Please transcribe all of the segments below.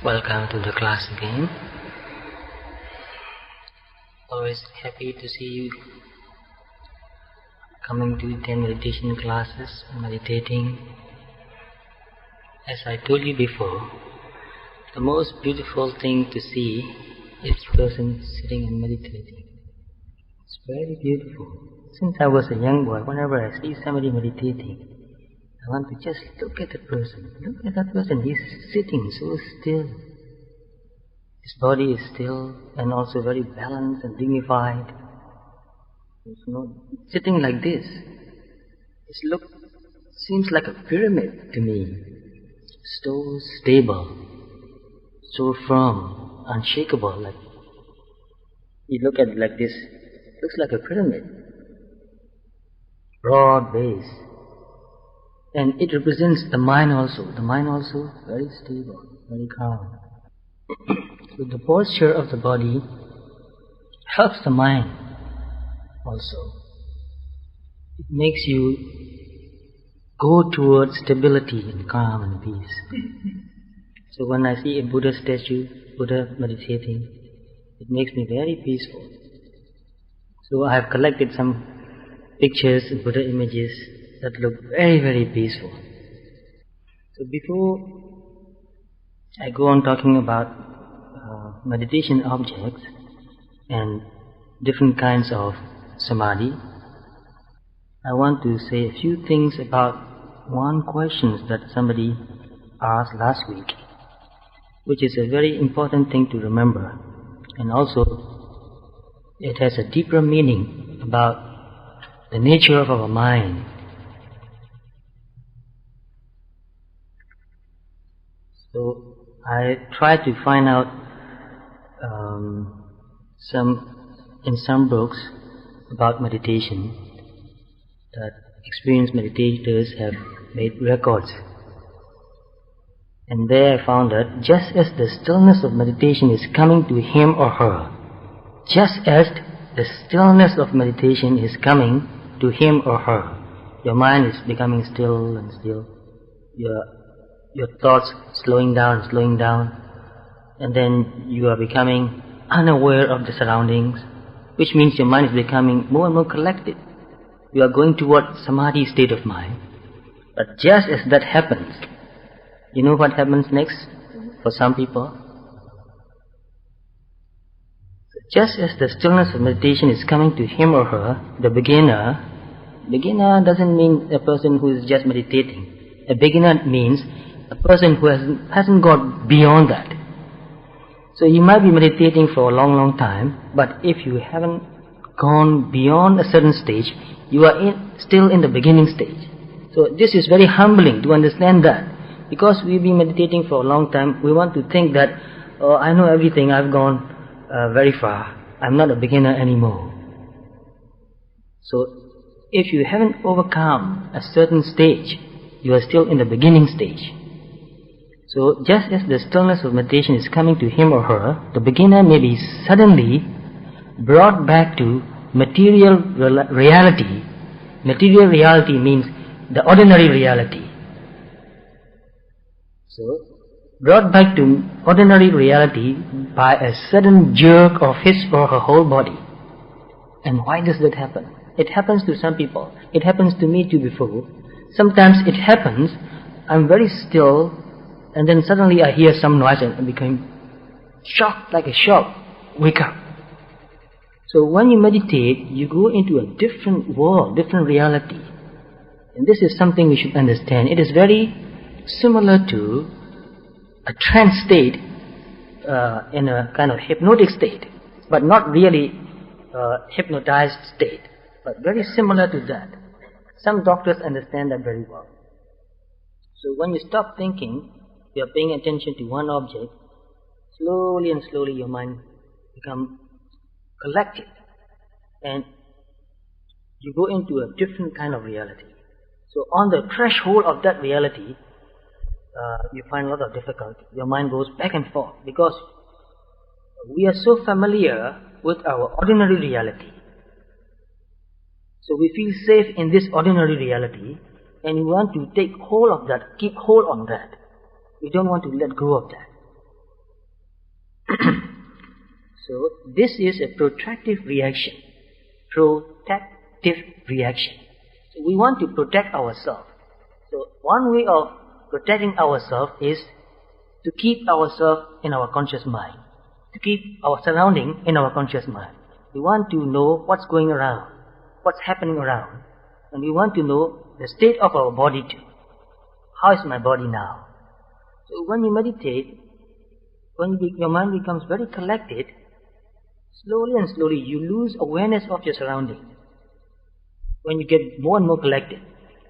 Welcome to the class again. Always happy to see you coming to attend meditation classes and meditating. As I told you before, the most beautiful thing to see is a person sitting and meditating. It's very beautiful. Since I was a young boy, whenever I see somebody meditating, I want to just look at that person. Look at that person. He's sitting so still. His body is still and also very balanced and dignified. Sitting like this, it seems like a pyramid to me. So stable, so firm, unshakable. Like you look at it like this, it looks like a pyramid. Broad base. And it represents the mind also. The mind also very stable, very calm. So the posture of the body helps the mind also. It makes you go towards stability and calm and peace. So when I see a Buddha statue, Buddha meditating, it makes me very peaceful. So I have collected some pictures and Buddha images that look very, very peaceful. So before I go on talking about meditation objects and different kinds of Samadhi, I want to say a few things about one question that somebody asked last week, which is a very important thing to remember, and also it has a deeper meaning about the nature of our mind. So I tried to find out in some books about meditation that experienced meditators have made records. And there I found that just as the stillness of meditation is coming to him or her, just as the stillness of meditation is coming to him or her, your mind is becoming still and still. Your thoughts slowing down, and then you are becoming unaware of the surroundings, which means your mind is becoming more and more collected. You are going toward Samadhi state of mind. But just as that happens, you know what happens next for some people? Just as the stillness of meditation is coming to him or her, the beginner doesn't mean a person who is just meditating. A beginner means a person who hasn't got beyond that. So you might be meditating for a long, long time, but if you haven't gone beyond a certain stage, you are still in the beginning stage. So this is very humbling to understand that. Because we've been meditating for a long time, we want to think that, oh, I know everything, I've gone very far, I'm not a beginner anymore. So if you haven't overcome a certain stage, you are still in the beginning stage. So just as the stillness of meditation is coming to him or her, the beginner may be suddenly brought back to material reality. Material reality means the ordinary reality. So, brought back to ordinary reality by a sudden jerk of his or her whole body. And why does that happen? It happens to some people. It happens to me too before. Sometimes it happens, I'm very still, and then suddenly I hear some noise and I become shocked, like a shock, wake up. So when you meditate, you go into a different world, different reality. And this is something we should understand. It is very similar to a trance state in a kind of hypnotic state, but not really hypnotized state, but very similar to that. Some doctors understand that very well. So when you stop thinking, you are paying attention to one object, slowly and slowly your mind becomes collected, and you go into a different kind of reality. So on the threshold of that reality, you find a lot of difficulty. Your mind goes back and forth because we are so familiar with our ordinary reality. So we feel safe in this ordinary reality, and we want to take hold of that, keep hold on that. We don't want to let go of that. So this is a protective reaction. Protective reaction. So we want to protect ourselves. So one way of protecting ourselves is to keep ourselves in our conscious mind. To keep our surrounding in our conscious mind. We want to know what's going around, what's happening around. And we want to know the state of our body too. How is my body now? So when you meditate, when your mind becomes very collected, slowly and slowly you lose awareness of your surroundings. When you get more and more collected.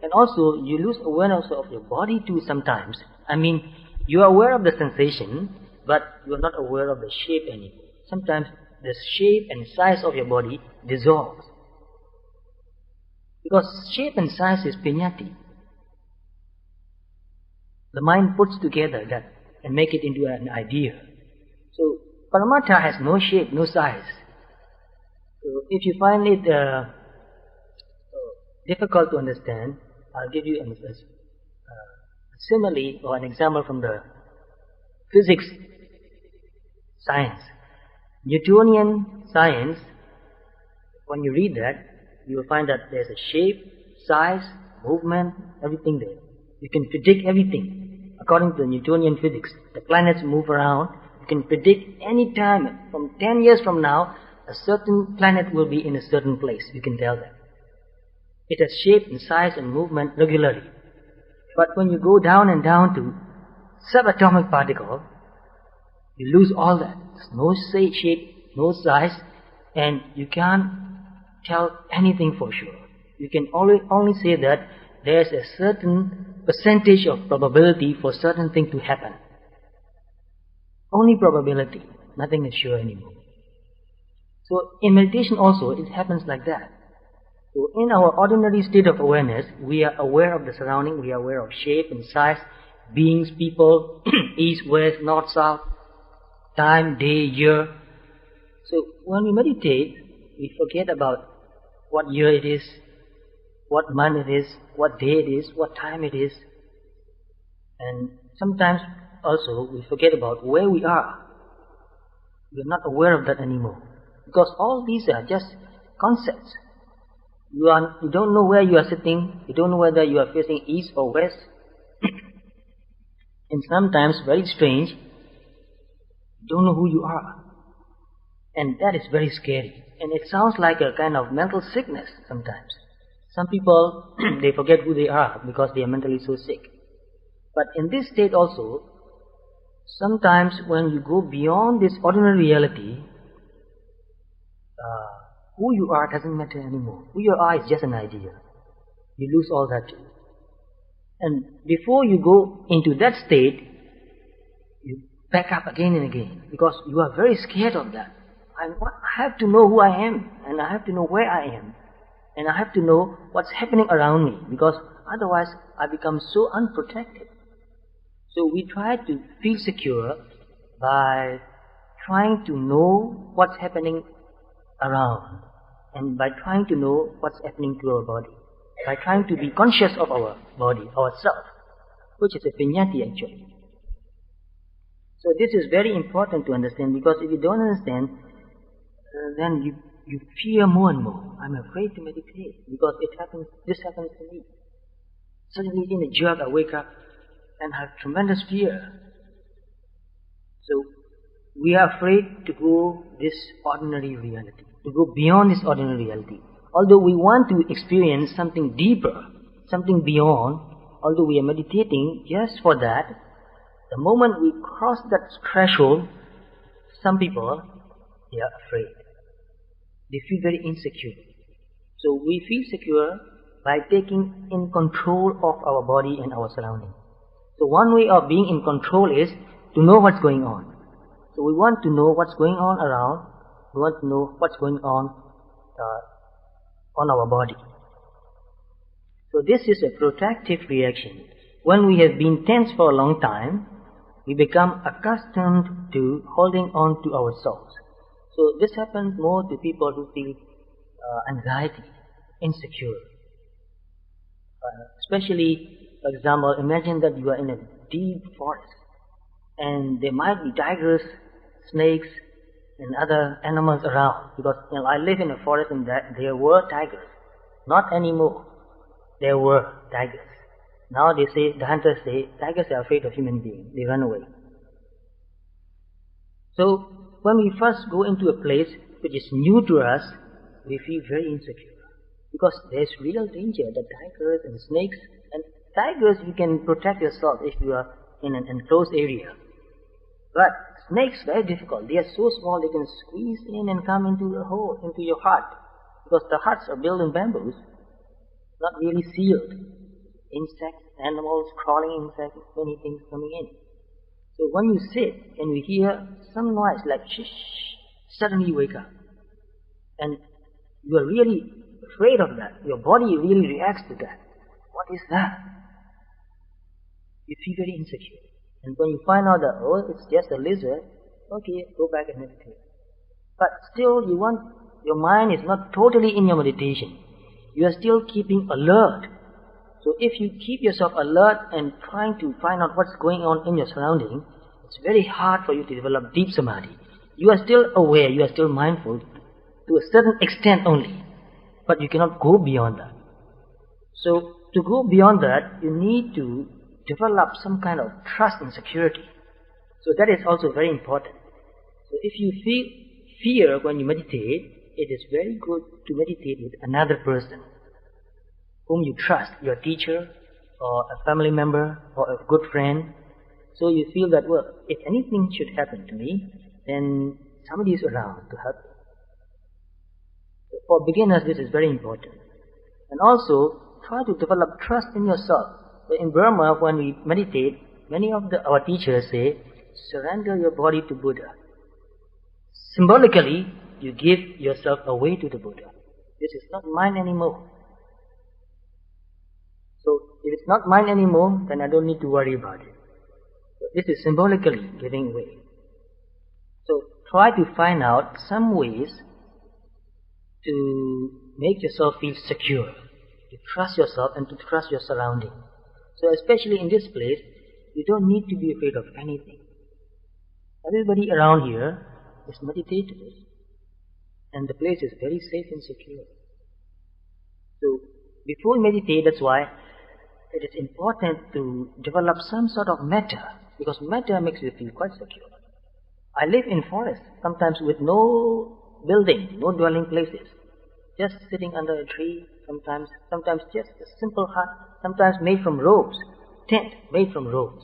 And also you lose awareness of your body too sometimes. I mean, you are aware of the sensation, but you are not aware of the shape anymore. Sometimes the shape and size of your body dissolves. Because shape and size is piñati. The mind puts together that and make it into an idea. So Paramattha has no shape, no size. So if you find it difficult to understand, I'll give you a simile or an example from the physics science. Newtonian science, when you read that, you will find that there's a shape, size, movement, everything there. You can predict everything. According to Newtonian physics, the planets move around. You can predict any time, from 10 years from now, a certain planet will be in a certain place. You can tell that. It has shape and size and movement regularly. But when you go down and down to subatomic particle, you lose all that. There's no shape, no size, and you can't tell anything for sure. You can only say that there's a certain percentage of probability for certain thing to happen. Only probability, nothing is sure anymore. So in meditation also, it happens like that. So in our ordinary state of awareness, we are aware of the surrounding, we are aware of shape and size, beings, people, east, west, north, south, time, day, year. So when we meditate, we forget about what year it is, what month it is, what day it is, what time it is. And sometimes also we forget about where we are. We are not aware of that anymore. Because all these are just concepts. You don't know where you are sitting, you don't know whether you are facing east or west. And sometimes, very strange, you don't know who you are. And that is very scary. And it sounds like a kind of mental sickness sometimes. Some people, they forget who they are because they are mentally so sick. But in this state also, sometimes when you go beyond this ordinary reality, who you are doesn't matter anymore. Who you are is just an idea. You lose all that too. And before you go into that state, you back up again and again because you are very scared of that. I have to know who I am, and I have to know where I am, and I have to know what's happening around me, because otherwise I become so unprotected. So we try to feel secure by trying to know what's happening around, and by trying to know what's happening to our body, by trying to be conscious of our body, ourself, which is a piñati actually. So this is very important to understand, because if you don't understand, then you fear more and more. I'm afraid to meditate because this happens to me. Suddenly in a jerk I wake up and have tremendous fear. So we are afraid to go this ordinary reality, to go beyond this ordinary reality. Although we want to experience something deeper, something beyond, although we are meditating just for that, the moment we cross that threshold, some people, they are afraid. They feel very insecure. So we feel secure by taking in control of our body and our surroundings. So one way of being in control is to know what's going on. So we want to know what's going on around. We want to know what's going on our body. So this is a protective reaction. When we have been tense for a long time, we become accustomed to holding on to ourselves. So this happens more to people who feel anxiety, insecure. Especially, for example, imagine that you are in a deep forest and there might be tigers, snakes and other animals around. Because I live in a forest and there were tigers. Not anymore. There were tigers. Now they say, the hunters say, tigers are afraid of human beings. They run away. So when we first go into a place which is new to us, we feel very insecure. Because there's real danger, the tigers and snakes. And tigers, you can protect yourself if you are in an enclosed area. But snakes, very difficult. They are so small, they can squeeze in and come into your hole, into your hut. Because the huts are built in bamboos, not really sealed. Insects, animals, crawling insects, many things coming in. So when you sit and you hear some noise like shh, suddenly you wake up. And you are really afraid of that. Your body really reacts to that. What is that? You feel very insecure. And when you find out that, oh, it's just a lizard, okay, go back and meditate. But still, your mind is not totally in your meditation. You are still keeping alert. So if you keep yourself alert and trying to find out what's going on in your surrounding, it's very hard for you to develop deep samadhi. You are still aware, you are still mindful to a certain extent only. But you cannot go beyond that. So to go beyond that, you need to develop some kind of trust and security. So that is also very important. So if you feel fear when you meditate, it is very good to meditate with another person whom you trust, your teacher or a family member or a good friend. So you feel that, well, if anything should happen to me, then somebody is around to help me. So for beginners, this is very important. And also, try to develop trust in yourself. In Burma, when we meditate, many of our teachers say, surrender your body to Buddha. Symbolically, you give yourself away to the Buddha. This is not mine anymore. So, if it's not mine anymore, then I don't need to worry about it. So this is symbolically giving away. So, try to find out some ways to make yourself feel secure, to trust yourself and to trust your surroundings. So especially in this place, you don't need to be afraid of anything. Everybody around here is meditators, and the place is very safe and secure. So before we meditate, that's why it is important to develop some sort of metta, because metta makes you feel quite secure. I live in forest, sometimes with no building, no dwelling places, just sitting under a tree, sometimes just a simple hut, sometimes made from ropes, tent made from ropes.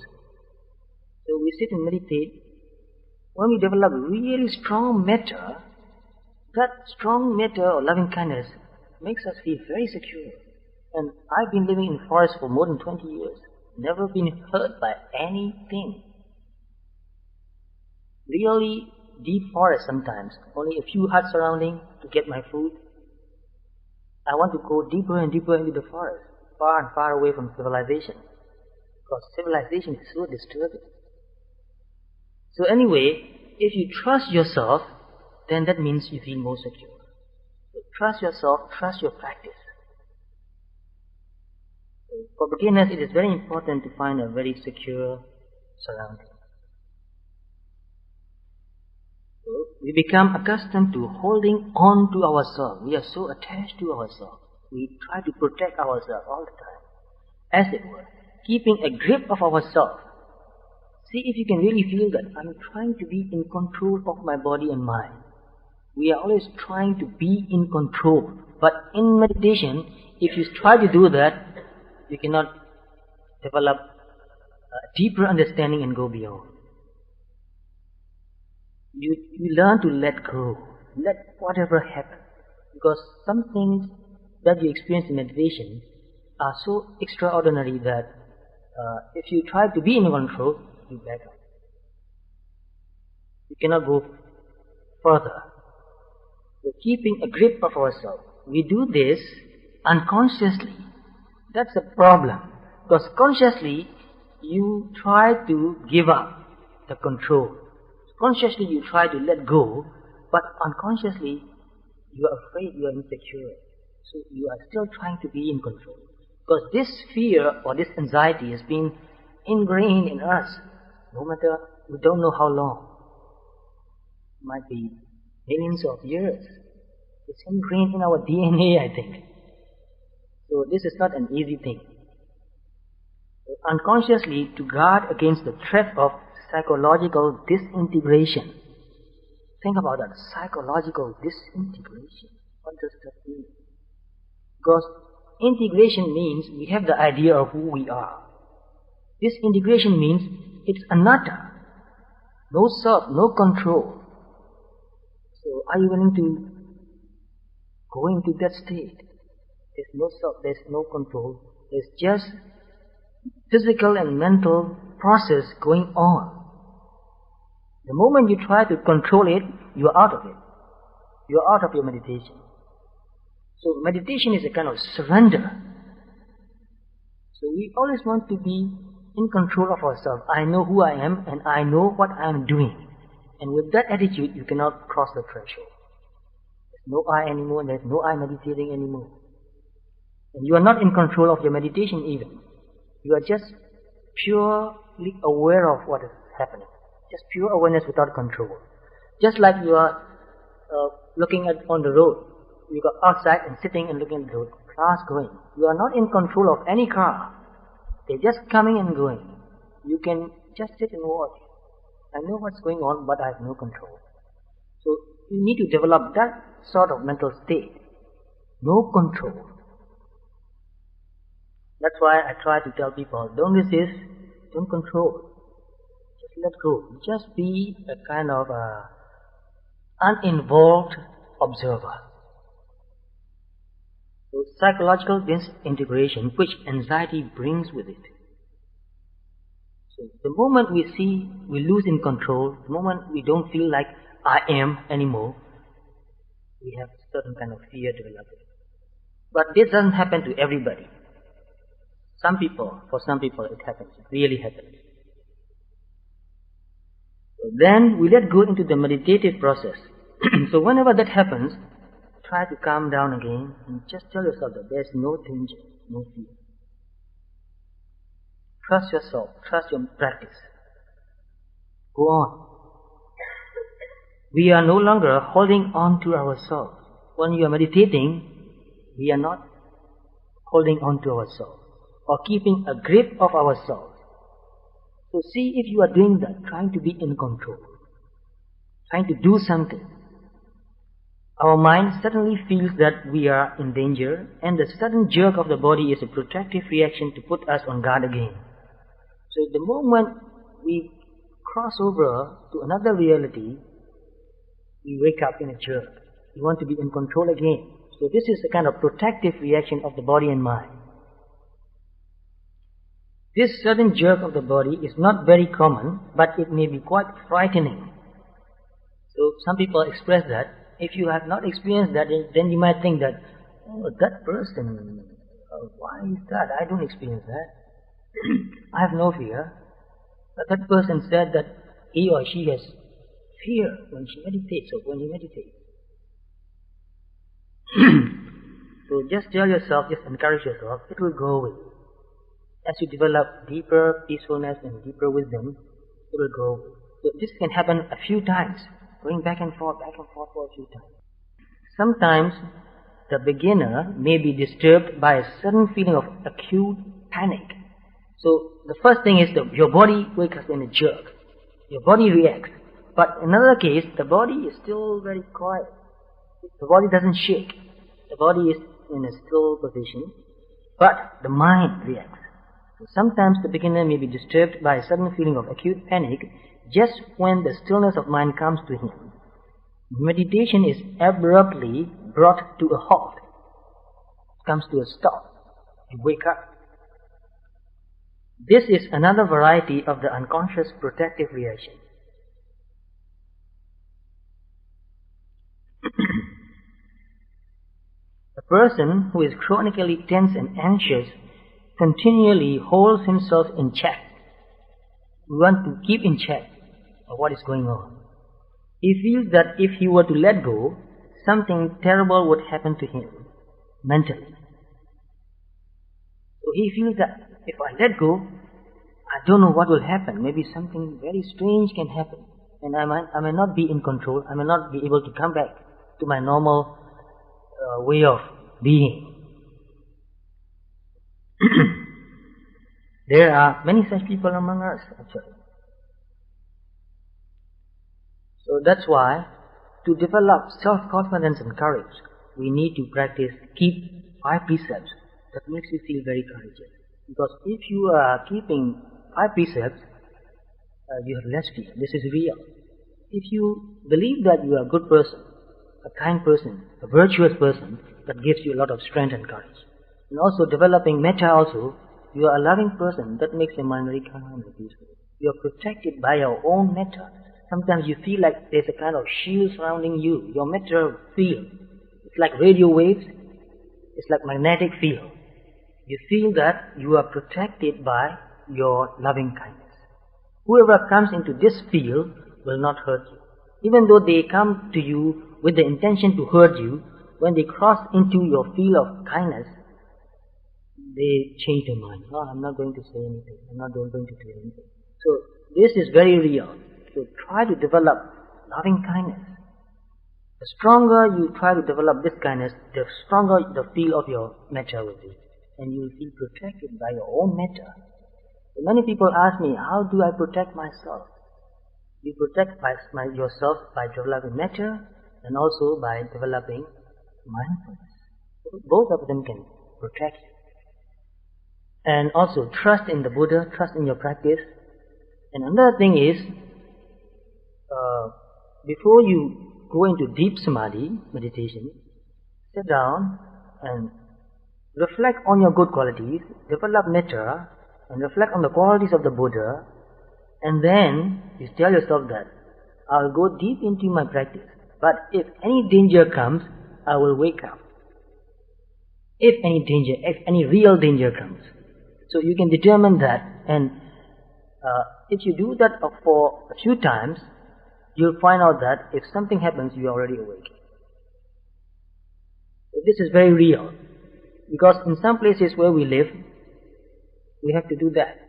So we sit and meditate. When we develop really strong metta, that strong metta or loving kindness makes us feel very secure. And I've been living in forest for more than 20 years, never been hurt by anything. Really deep forest sometimes, only a few huts surrounding to get my food. I want to go deeper and deeper into the forest, far and far away from civilization, because civilization is so disturbing. So anyway, if you trust yourself, then that means you feel more secure. So trust yourself, trust your practice. So for beginners, it is very important to find a very secure surrounding. So we become accustomed to holding on to ourselves. We are so attached to ourselves. We try to protect ourselves all the time, as it were, keeping a grip of ourselves. See if you can really feel that I'm trying to be in control of my body and mind. We are always trying to be in control. But in meditation, if you try to do that, you cannot develop a deeper understanding and go beyond. You learn to let go, let whatever happen. Because some things that you experience in meditation are so extraordinary that if you try to be in control, you back up. You cannot go further. So keeping a grip of ourselves. We do this unconsciously. That's a problem. Because consciously, you try to give up the control. Consciously you try to let go, but unconsciously you are afraid, you are insecure. So you are still trying to be in control. Because this fear or this anxiety has been ingrained in us, no matter we don't know how long. might be millions of years. It's ingrained in our DNA, I think. So this is not an easy thing. So unconsciously, to guard against the threat of psychological disintegration. Think about that, psychological disintegration. What does that mean? Because integration means we have the idea of who we are. Disintegration means it's anatta. No self, no control. So are you willing to go into that state? There's no self, there's no control. There's just physical and mental process going on. The moment you try to control it, you are out of it. You are out of your meditation. So meditation is a kind of surrender. So we always want to be in control of ourselves. I know who I am and I know what I am doing. And with that attitude, you cannot cross the threshold. There's no I anymore, there's no I meditating anymore. And you are not in control of your meditation even. You are just purely aware of what is happening. Just pure awareness without control. Just like you are looking on the road. You go outside and sitting and looking at the road. Cars going. You are not in control of any car. They're just coming and going. You can just sit and watch. I know what's going on, but I have no control. So you need to develop that sort of mental state. No control. That's why I try to tell people, don't resist, don't control. Just let go. Just be a kind of uninvolved observer. So psychological disintegration, which anxiety brings with it. So the moment we see we lose in control, the moment we don't feel like I am anymore, we have certain kind of fear developing. But this doesn't happen to everybody. For some people it happens, it really happens. So then we let go into the meditative process. So whenever that happens, try to calm down again and just tell yourself that there's no danger, no fear. Trust yourself, trust your practice. Go on. We are no longer holding on to ourselves. When you are meditating, we are not holding on to ourselves or keeping a grip of ourselves. So see if you are doing that, trying to be in control, trying to do something. Our mind suddenly feels that we are in danger, and the sudden jerk of the body is a protective reaction to put us on guard again. So the moment we cross over to another reality, we wake up in a jerk. We want to be in control again. So this is a kind of protective reaction of the body and mind. This sudden jerk of the body is not very common, but it may be quite frightening. So some people express that. If you have not experienced that, then you might think that, oh, that person, why is that? I don't experience that. I have no fear. But that person said that he or she has fear when she meditates or when you meditate. So just tell yourself, just encourage yourself, it will go away. As you develop deeper peacefulness and deeper wisdom, it will go away. So this can happen a few times, going back and forth for a few times. Sometimes the beginner may be disturbed by a sudden feeling of acute panic. So the first thing is that your body wakes up in a jerk. Your body reacts. But in another case, the body is still very quiet. The body doesn't shake. The body is in a still position, but the mind reacts. So sometimes the beginner may be disturbed by a sudden feeling of acute panic just when the stillness of mind comes to him. Meditation is abruptly brought to a halt. It comes to a stop. You wake up. This is another variety of the unconscious protective reaction. A person who is chronically tense and anxious continually holds himself in check. We want to keep in check of what is going on. He feels that if he were to let go, something terrible would happen to him mentally. So he feels that if I let go, I don't know what will happen. Maybe something very strange can happen. and I may not be in control, I may not be able to come back to my normal way of being. There are many such people among us, actually. So that's why, to develop self-confidence and courage, we need to practice, keep 5 precepts that makes you feel very courageous. Because if you are keeping 5 precepts, you have less fear. This is real. If you believe that you are a good person, a kind person, a virtuous person, that gives you a lot of strength and courage. And also developing metta also, you are a loving person, that makes your mind very calm and peaceful. You are protected by your own metta. Sometimes you feel like there's a kind of shield surrounding you. Your metta field, it's like radio waves, it's like magnetic field. You feel that you are protected by your loving kindness. Whoever comes into this field will not hurt you. Even though they come to you with the intention to hurt you, when they cross into your field of kindness, they change their mind. No, I'm not going to say anything. I'm not going to do anything. So this is very real. So try to develop loving kindness. The stronger you try to develop this kindness, the stronger the field of your metta will be. And you will feel protected by your own metta. So many people ask me, how do I protect myself? You protect yourself by developing metta and also by developing mindfulness. Both of them can protect you. And also trust in the Buddha, trust in your practice. And another thing is, before you go into deep samadhi, meditation, sit down and reflect on your good qualities, develop metta, and reflect on the qualities of the Buddha, and then you tell yourself that I'll go deep into my practice, but if any danger comes, I will wake up. If any real danger comes. So you can determine that, and if you do that for a few times, you'll find out that if something happens, you are already awake. So this is very real, because in some places where we live, we have to do that.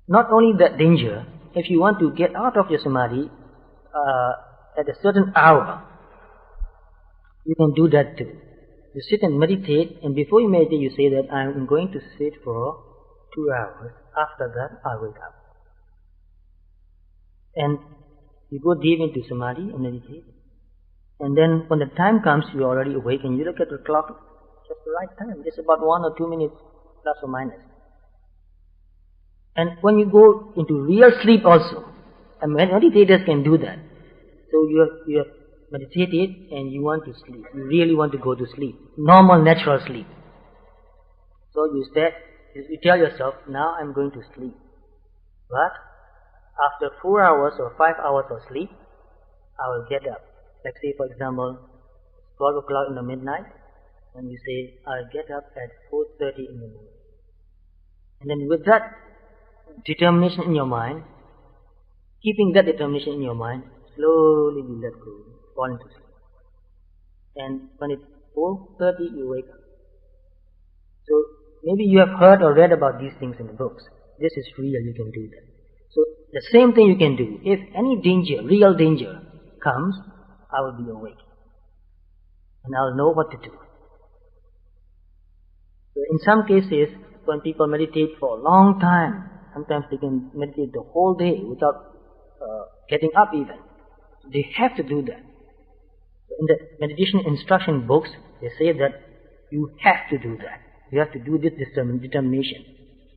Not only that danger, if you want to get out of your samadhi at a certain hour, you can do that too. You sit and meditate, and before you meditate, you say that I'm going to sit for 2 hours. After that, I'll wake up. And you go deep into samadhi and meditate. And then when the time comes, you're already awake, and you look at the clock, just the right time, just about 1 or 2 minutes, plus or minus. And when you go into real sleep also, and meditators can do that. So you have meditated and you want to sleep. You really want to go to sleep. Normal, natural sleep. So you tell yourself, now I'm going to sleep. But after 4 hours or 5 hours of sleep, I will get up. Like say for example, 12 o'clock in the midnight, and you say, I'll get up at 4:30 in the morning. And then with that determination in your mind, keeping that determination in your mind, slowly you let go, fall into sleep. And when it's 4:30, you wake up. So maybe you have heard or read about these things in the books. This is real, you can do that. So the same thing you can do. If any danger, real danger comes, I will be awake. And I will know what to do. So in some cases, when people meditate for a long time, sometimes they can meditate the whole day without getting up even. They have to do that. In the meditation instruction books, they say that you have to do that. You have to do this determination.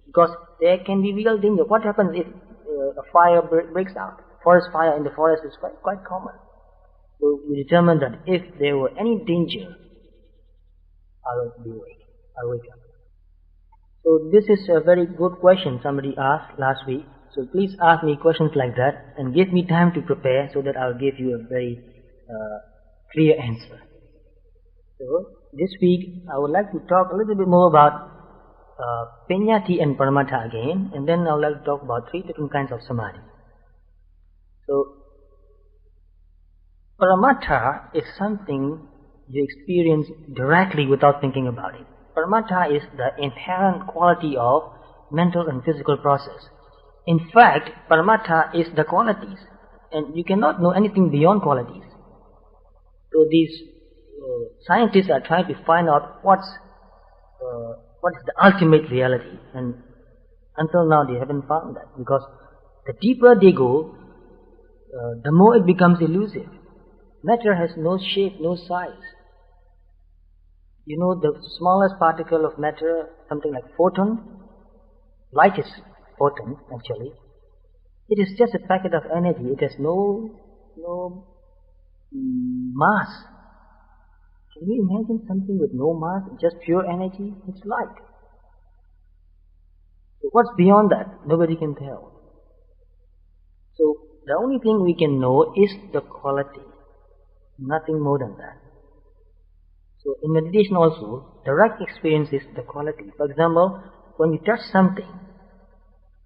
Because there can be real danger. What happens if a fire breaks out? Forest fire in the forest is quite common. So you determine that if there were any danger, I will be awake. I'll wake up. So this is a very good question somebody asked last week. So please ask me questions like that and give me time to prepare so that I'll give you a very clear answer. So this week I would like to talk a little bit more about Peññāti and Paramatha again, and then I would like to talk about 3 different kinds of samadhi. So Paramatha is something you experience directly without thinking about it. Paramatha is the inherent quality of mental and physical process. In fact, Paramatha is the qualities. and you cannot know anything beyond qualities. So these scientists are trying to find out what is the ultimate reality, and until now they haven't found that, because the deeper they go, the more it becomes elusive. Matter has no shape, no size. You know, the smallest particle of matter, something like photon, light is photon actually. It is just a packet of energy. It has no mass. Can you imagine something with no mass, just pure energy? It's light. So what's beyond that? Nobody can tell. So the only thing we can know is the quality, nothing more than that. So in meditation also, direct experience is the quality. For example, when you touch something,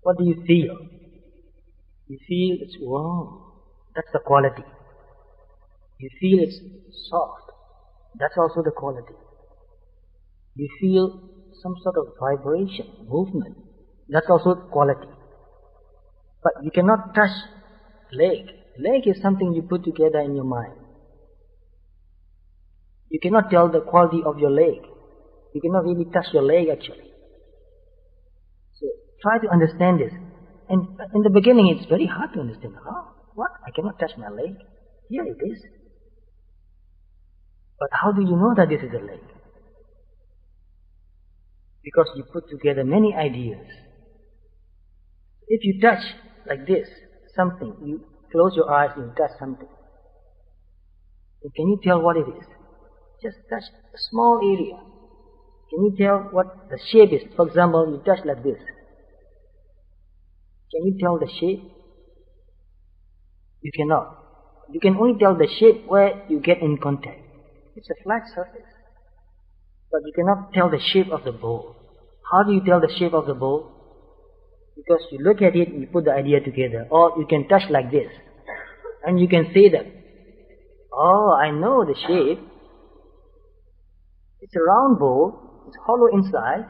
what do you feel? You feel it's warm. That's the quality. You feel it's soft. That's also the quality. You feel some sort of vibration, movement. That's also quality. But you cannot touch leg. Leg is something you put together in your mind. You cannot tell the quality of your leg. You cannot really touch your leg actually. So try to understand this. And in the beginning it's very hard to understand. What? I cannot touch my leg? Here it is. But how do you know that this is a leg? Because you put together many ideas. If you touch like this, something, you close your eyes and you touch something. And can you tell what it is? Just touch a small area. Can you tell what the shape is? For example, you touch like this. Can you tell the shape? You cannot. You can only tell the shape where you get in contact. It's a flat surface. But you cannot tell the shape of the bowl. How do you tell the shape of the bowl? Because you look at it and you put the idea together. Or you can touch like this. And you can say that, oh, I know the shape. It's a round bowl. It's hollow inside.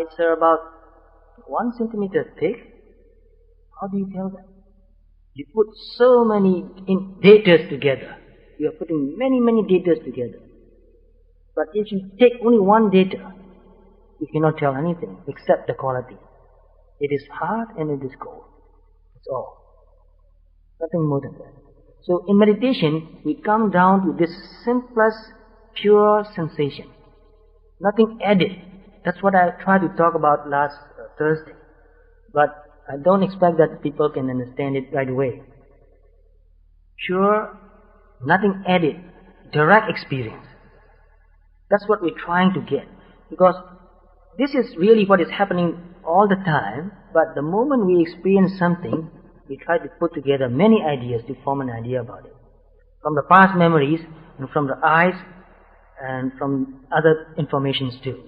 It's about 1 centimeter thick. How do you tell that? You put so many datas together. You are putting many datas together. But if you take only one data, you cannot tell anything except the quality. It is hard and it is cold. That's all. Nothing more than that. So in meditation, we come down to this simplest, pure sensation. Nothing added. That's what I tried to talk about last Thursday. But I don't expect that people can understand it right away. Pure, nothing added, direct experience. That's what we're trying to get. Because this is really what is happening all the time, but the moment we experience something, we try to put together many ideas to form an idea about it. From the past memories, and from the eyes, and from other informations too.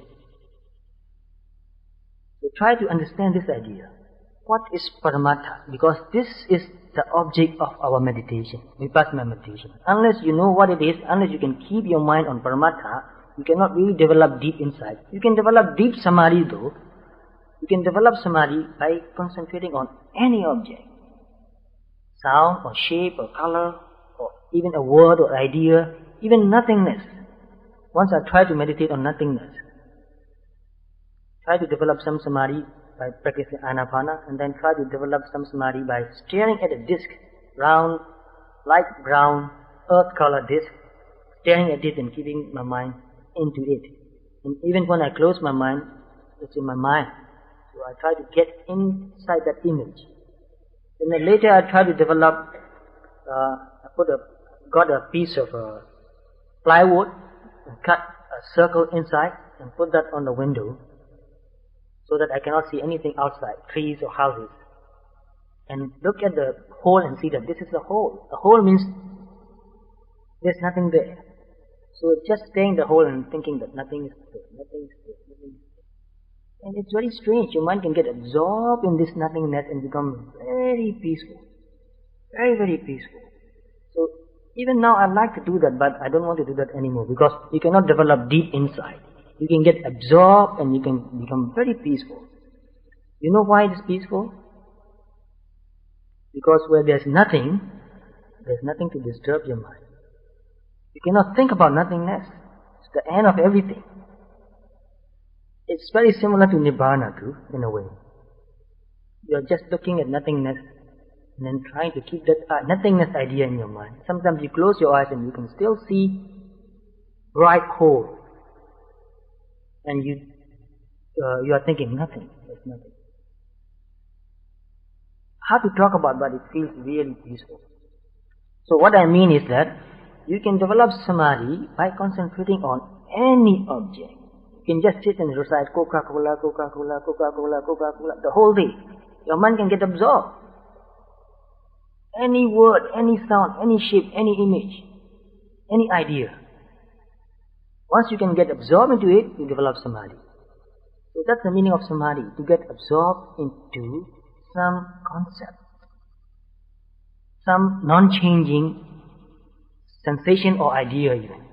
So try to understand this idea. What is Paramatha? Because this is the object of our meditation, Vipassana meditation. Unless you know what it is, unless you can keep your mind on Paramatha, you cannot really develop deep insight. You can develop deep Samadhi though. You can develop Samadhi by concentrating on any object. Sound or shape or color or even a word or idea, even nothingness. Once I try to meditate on nothingness. Try to develop some Samadhi by practicing Anapana, and then try to develop some Samadhi by staring at a disc, round, light brown, earth color disc, staring at it and keeping my mind into it. And even when I close my mind, it's in my mind. So I try to get inside that image. And then later I try to develop, got a piece of plywood, and cut a circle inside and put that on the window, so that I cannot see anything outside, trees or houses. And look at the hole and see that this is a hole. A hole means there's nothing there. So just staying in the hole and thinking that nothing is there, nothing is there, nothing is there. And it's very strange. Your mind can get absorbed in this nothingness and become very peaceful. Very peaceful. So even now I like to do that, but I don't want to do that anymore, because you cannot develop deep insight. You can get absorbed and you can become very peaceful. You know why it is peaceful? Because where there's nothing to disturb your mind. You cannot think about nothingness. It's the end of everything. It's very similar to Nibbana too, in a way. You're just looking at nothingness and then trying to keep that nothingness idea in your mind. Sometimes you close your eyes and you can still see bright whole. And you are thinking nothing, there's nothing. How to talk about, but it feels really peaceful. So what I mean is that you can develop Samadhi by concentrating on any object. You can just sit and recite Coca-Cola, Coca-Cola, Coca-Cola, Coca-Cola the whole day. Your mind can get absorbed. Any word, any sound, any shape, any image, any idea. Once you can get absorbed into it, you develop Samadhi. So that's the meaning of Samadhi, to get absorbed into some concept, some non-changing sensation or idea even.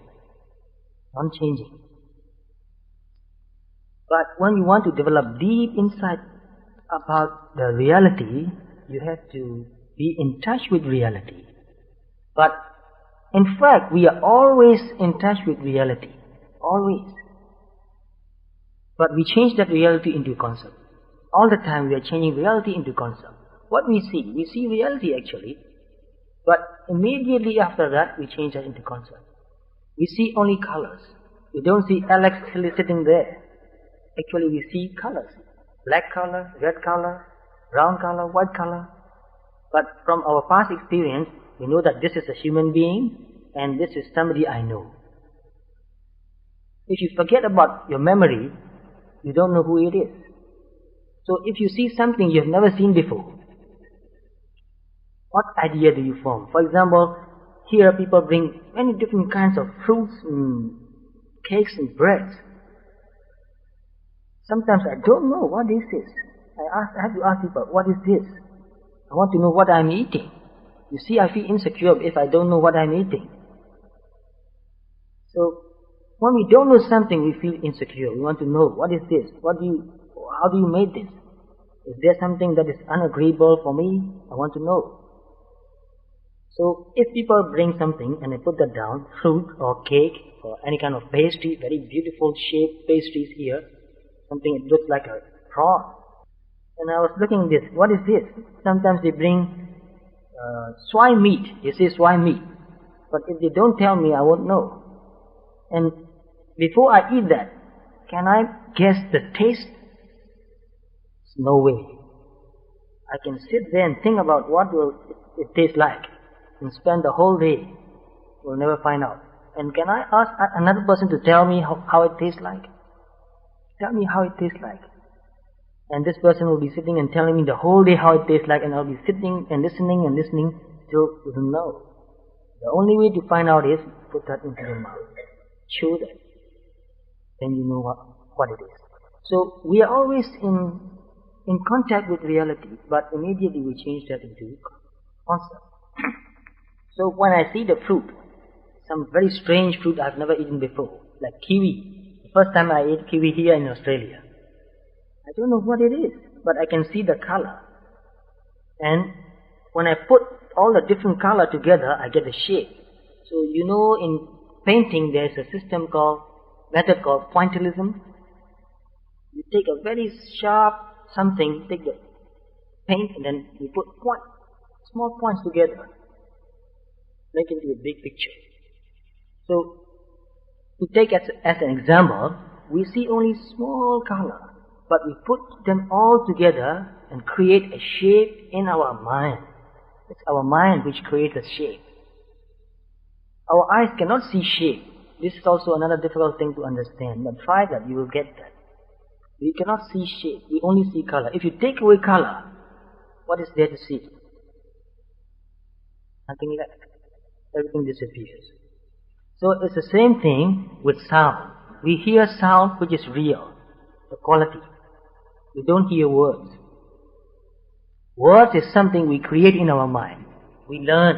Non-changing. But when you want to develop deep insight about the reality, you have to be in touch with reality. But in fact, we are always in touch with reality. Always. But we change that reality into concept. All the time we are changing reality into concept. What we see reality actually. But immediately after that, we change that into concept. We see only colors. We don't see Alex sitting there. Actually, we see colors. Black color, red color, brown color, white color. But from our past experience, we know that this is a human being and this is somebody I know. If you forget about your memory, you don't know who it is. So if you see something you have never seen before, what idea do you form? For example, here people bring many different kinds of fruits and cakes and breads. Sometimes I don't know what is this. I have to ask people, what is this? I want to know what I'm eating. You see, I feel insecure if I don't know what I'm eating. So, when we don't know something, we feel insecure. We want to know, what is this? How do you make this? Is there something that is unagreeable for me? I want to know. So, if people bring something and they put that down, fruit or cake or any kind of pastry, very beautiful shaped pastries here, something that looks like a prawn. And I was looking at this, what is this? Sometimes they bring swine meat. They say swine meat. But if they don't tell me, I won't know. And before I eat that, can I guess the taste? No way. I can sit there and think about what will it taste like and spend the whole day. We'll never find out. And can I ask another person to tell me how it tastes like? Tell me how it tastes like. And this person will be sitting and telling me the whole day how it tastes like, and I'll be sitting and listening till we don't know. The only way to find out is put that into your mouth. Chew that. Then you know what it is. So we are always in contact with reality, but immediately we change that into concept. So when I see the fruit, some very strange fruit I've never eaten before, like kiwi. The first time I ate kiwi here in Australia. I don't know what it is, but I can see the color. And when I put all the different color together, I get a shape. So you know, in painting there's a method called Pointillism. You take a very sharp something, take the paint, and then you put small points together, make it into a big picture. So, to take as an example, we see only small color, but we put them all together and create a shape in our mind. It's our mind which creates a shape. Our eyes cannot see shape. This is also another difficult thing to understand, but try that, you will get that. We cannot see shape, we only see color. If you take away color, what is there to see? Nothing left. Everything disappears. So it's the same thing with sound. We hear sound which is real, the quality. We don't hear words. Words is something we create in our mind. We learn.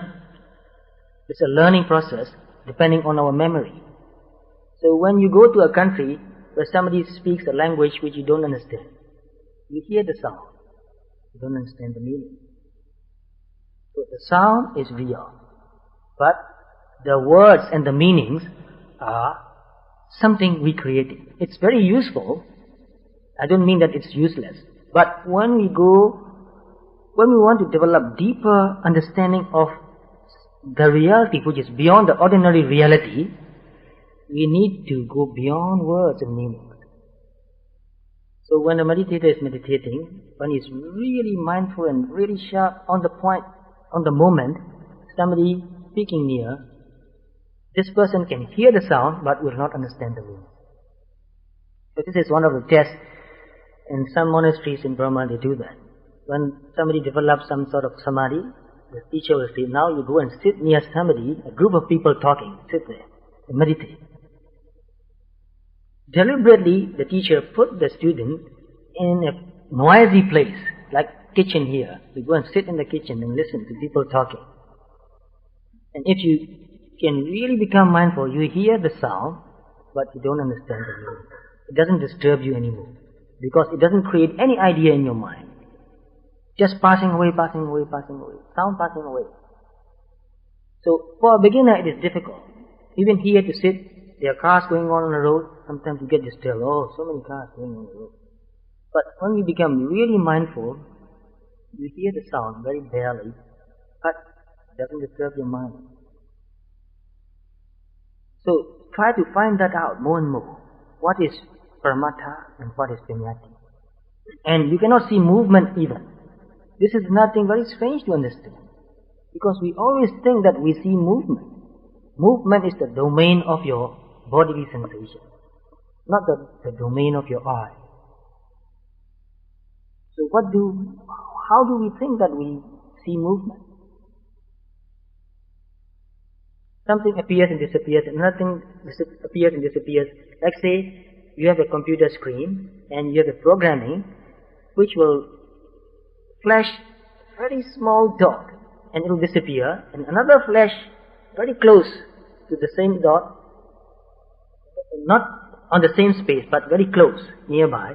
It's a learning process depending on our memory. So when you go to a country where somebody speaks a language which you don't understand, you hear the sound, you don't understand the meaning. So the sound is real, but the words and the meanings are something we created. It's very useful. I don't mean that it's useless. But when we want to develop deeper understanding of the reality which is beyond the ordinary reality, we need to go beyond words and meanings. So when a meditator is meditating, when he's really mindful and really sharp on the point, on the moment, somebody speaking near, this person can hear the sound but will not understand the meaning. So this is one of the tests. In some monasteries in Burma, they do that. When somebody develops some sort of samadhi, the teacher will say, now you go and sit near somebody, a group of people talking, sit there and meditate. Deliberately, the teacher put the student in a noisy place, like kitchen here. You go and sit in the kitchen and listen to people talking. And if you can really become mindful, you hear the sound, but you don't understand the meaning. It doesn't disturb you anymore, because it doesn't create any idea in your mind. Just passing away, sound passing away. So for a beginner it is difficult. Even here to sit, there are cars going on the road, sometimes you get disturbed. Oh, so many cars going on the road. But when you become really mindful, you hear the sound very barely, but it doesn't disturb your mind. So try to find that out more and more. What is paramatha and what is vinyati? And you cannot see movement even. This is nothing very strange to understand, because we always think that we see movement. Movement is the domain of your bodily sensation, not the domain of your eye. So how do we think that we see movement? Something appears and disappears, and another thing appears and disappears. Like say, you have a computer screen, and you have a programming which will flash very small dot, and it will disappear, and another flash very close to the same dot, not on the same space, but very close, nearby,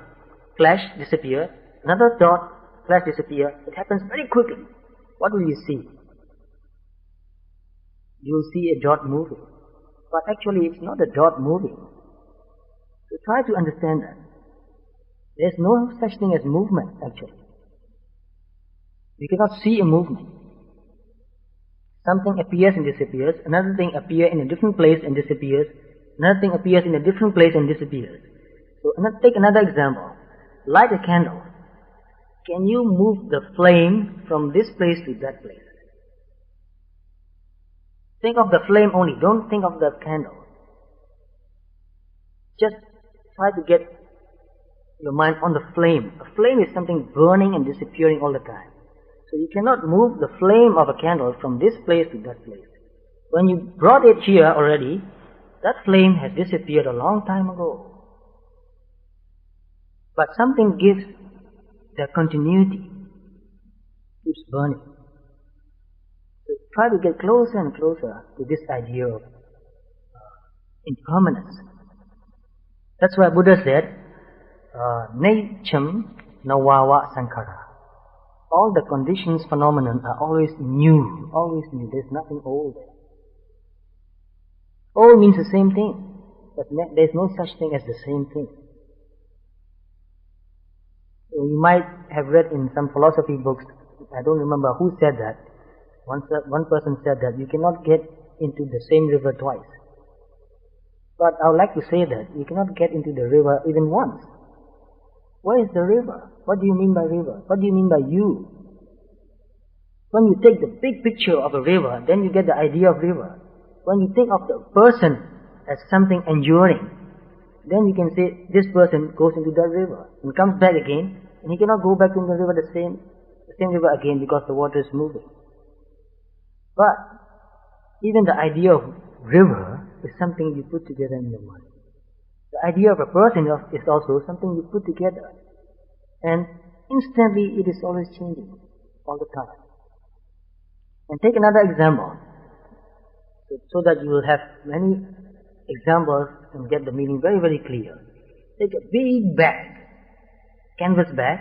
flash, disappear, another dot, flash, disappear. It happens very quickly. What will you see? You will see a dot moving. But actually it's not a dot moving. So try to understand that. There's no such thing as movement actually. You cannot see a movement. Something appears and disappears, another thing appears in a different place and disappears, another thing appears in a different place and disappears. So take another example. Light a candle. Can you move the flame from this place to that place? Think of the flame only, don't think of the candle. Just try to get your mind on the flame. A flame is something burning and disappearing all the time. So you cannot move the flame of a candle from this place to that place. When you brought it here already, that flame has disappeared a long time ago. But something gives the continuity, keeps burning. So try to get closer and closer to this idea of impermanence. That's why Buddha said, Necham Nawawa Sankhara. All the conditions, phenomenon are always new, there's nothing old there. Old means the same thing, but there's no such thing as the same thing. So you might have read in some philosophy books, I don't remember who said that, one person said that you cannot get into the same river twice. But I would like to say that you cannot get into the river even once. Where is the river? What do you mean by river? What do you mean by you? When you take the big picture of a river, then you get the idea of river. When you think of the person as something enduring, then you can say this person goes into that river and comes back again, and he cannot go back into the river the same river again because the water is moving. But even the idea of river is something you put together in your mind. The idea of a person is also something you put together, and instantly it is always changing all the time. And take another example, so that you will have many examples and get the meaning very, very clear. Take a big bag, canvas bag,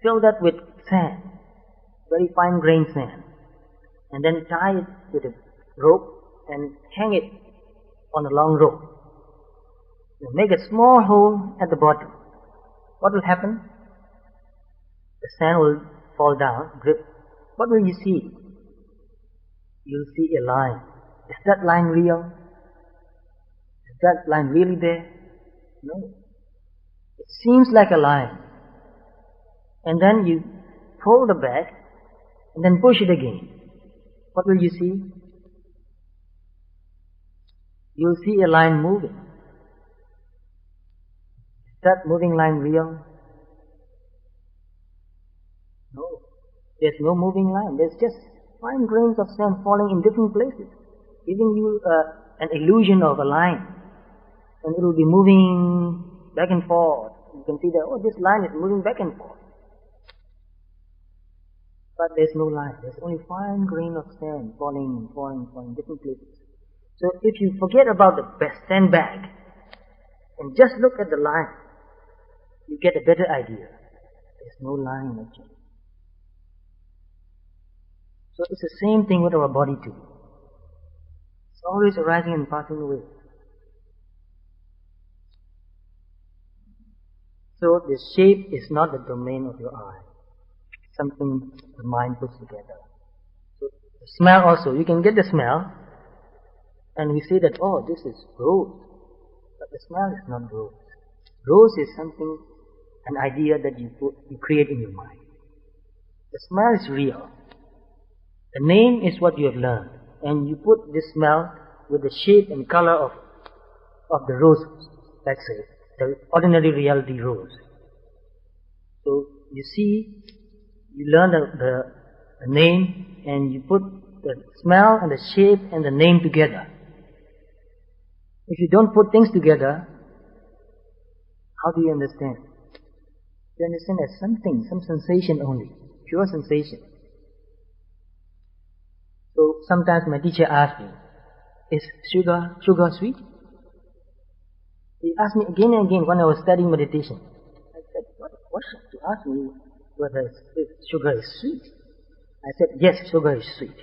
fill that with sand, very fine grained sand. and then tie it with a rope and hang it on a long rope. You make a small hole at the bottom. What will happen? The sand will fall down, drip. What will you see? You'll see a line. Is that line real? Is that line really there? No. It seems like a line. And then you pull the bag and then push it again. What will you see? You'll see a line moving. Is that moving line real? No. There's no moving line. There's just fine grains of sand falling in different places, giving you an illusion of a line. And it will be moving back and forth. You can see that, oh, this line is moving back and forth. But there's no line. There's only fine grain of sand falling in different places. So if you forget about the sandbag and just look at the line, you get a better idea. There's no line actually. So it's the same thing with our body too. It's always arising and passing away. So the shape is not the domain of your eye. It's something the mind puts together. So the smell also, you can get the smell and we say that, oh, this is rose. But the smell is not rose. Rose is something, an idea that you create in your mind. The smell is real. The name is what you have learned. And you put this smell with the shape and color of the rose, let's say, the ordinary reality rose. So you see, you learn the name and you put the smell and the shape and the name together. If you don't put things together, how do you understand? You understand as something, some sensation only, pure sensation. So sometimes my teacher asks me, is sugar sweet? He asked me again and again when I was studying meditation. I said, what a question to ask me whether sugar is sweet. I said, yes, sugar is sweet.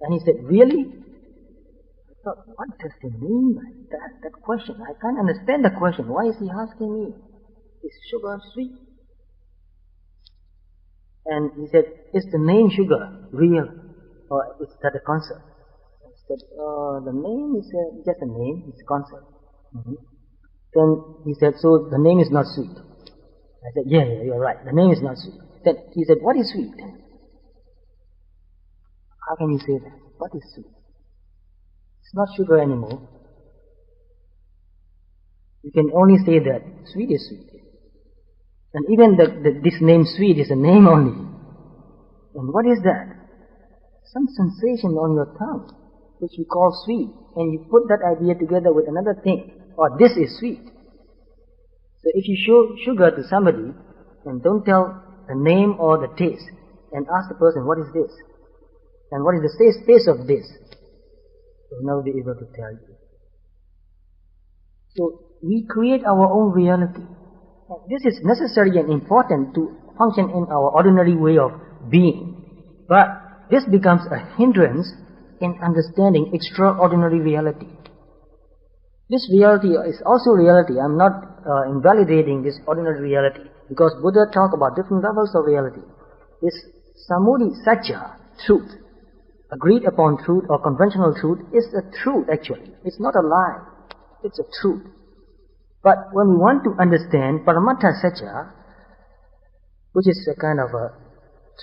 And he said, really? I thought, what does he mean by that question? I can't understand the question. Why is he asking me? Is sugar sweet? And he said, is the name sugar real? Or is that a concept? I said, the name is just a name, it's a concept. Then he said, so the name is not sweet. I said, yeah, you're right, the name is not sweet. Then he said, what is sweet then? How can you say that? What is sweet? It's not sugar anymore. You can only say that sweet is sweet. And even this name sweet is a name only. And what is that? Some sensation on your tongue, which you call sweet, and you put that idea together with another thing, or this is sweet. So if you show sugar to somebody, and don't tell the name or the taste, and ask the person, what is this? And what is the taste of this? They'll never be able to tell you. So we create our own reality. And this is necessary and important to function in our ordinary way of being. But this becomes a hindrance in understanding extraordinary reality. This reality is also reality. I'm not invalidating this ordinary reality, because Buddha talked about different levels of reality. This Samudhi Satya, truth, agreed upon truth or conventional truth, is a truth actually. It's not a lie. It's a truth. But when we want to understand Paramattha Satya, which is a kind of a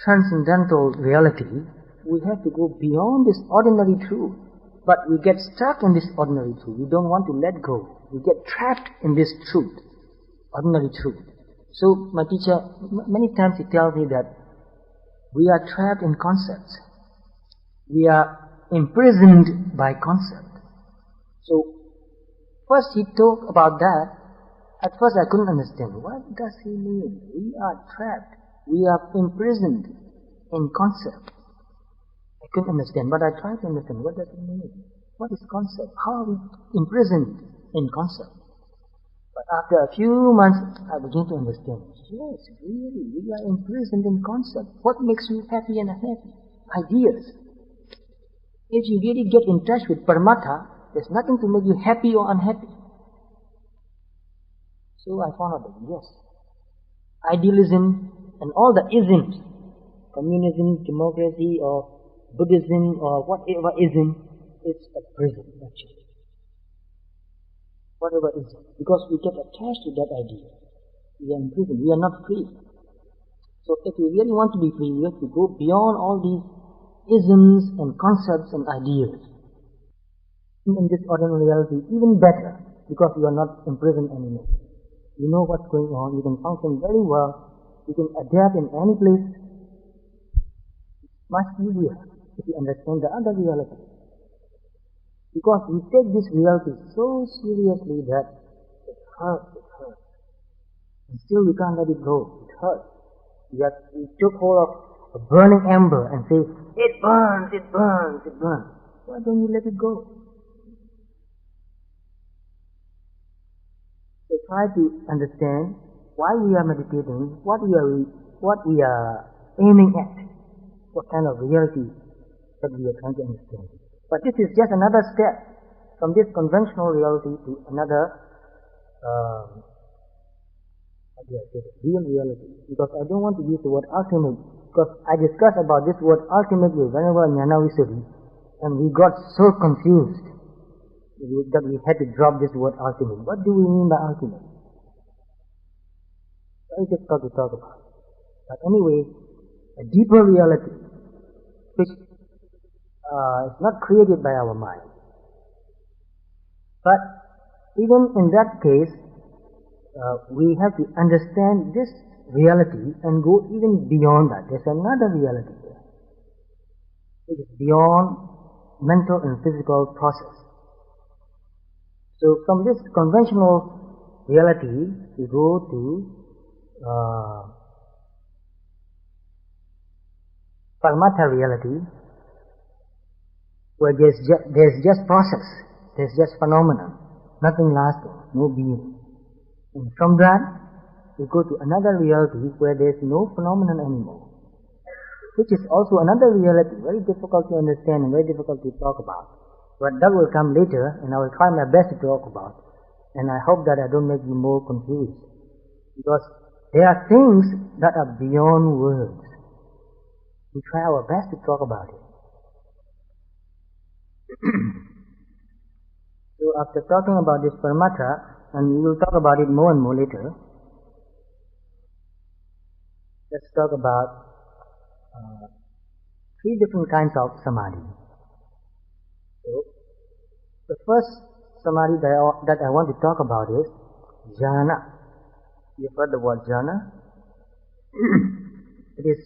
transcendental reality, we have to go beyond this ordinary truth. But we get stuck in this ordinary truth. We don't want to let go. We get trapped in this truth, ordinary truth. So my teacher, many times he tells me that we are trapped in concepts. We are imprisoned by concept. So first he talked about that. At first I couldn't understand. What does he mean? We are trapped. We are imprisoned in concept. I couldn't understand, but I tried to understand. What does it mean? What is concept? How are we imprisoned in concept? But after a few months, I began to understand. Yes, really, we are imprisoned in concept. What makes you happy and unhappy? Ideas. If you really get in touch with Paramatha, there's nothing to make you happy or unhappy. So I found out that yes, idealism and all the isms, communism, democracy, or Buddhism, or whatever ism, it's a prison actually. Whatever ism, because we get attached to that idea. We are in prison, we are not free. So if we really want to be free, we have to go beyond all these isms and concepts and ideas. In this ordinary reality, even better, because you are not imprisoned anymore. You know what's going on, you can function very well, you can adapt in any place. It's much easier if you understand the other reality. Because we take this reality so seriously that it hurts. And still we can't let it go, it hurts. We took hold of a burning ember and say, it burns, it burns, it burns. Why don't you let it go? So try to understand why we are meditating, what we are aiming at, what kind of reality that we are trying to understand. But this is just another step from this conventional reality to another real reality. Because I don't want to use the word ultimate, because I discussed about this word ultimate with Venerable Jnana Visuddhi, and we got so confused that we had to drop this word ultimate. What do we mean by ultimate? Very difficult to talk about. But anyway, a deeper reality, which is not created by our mind. But even in that case, we have to understand this reality and go even beyond that. There's another reality there, which is beyond mental and physical process. So from this conventional reality, we go to Paramatha reality, where there's just process, there's just phenomena, nothing lasting, no being. And from that, we go to another reality where there's no phenomenon anymore, which is also another reality, very difficult to understand and very difficult to talk about. But that will come later, and I will try my best to talk about. And I hope that I don't make you more confused, because there are things that are beyond words. We try our best to talk about it. So after talking about this Paramatha, and we will talk about it more and more later, let's talk about three different kinds of Samadhi. So, the first Samadhi that I want to talk about is jhana. You've heard the word jhana? It is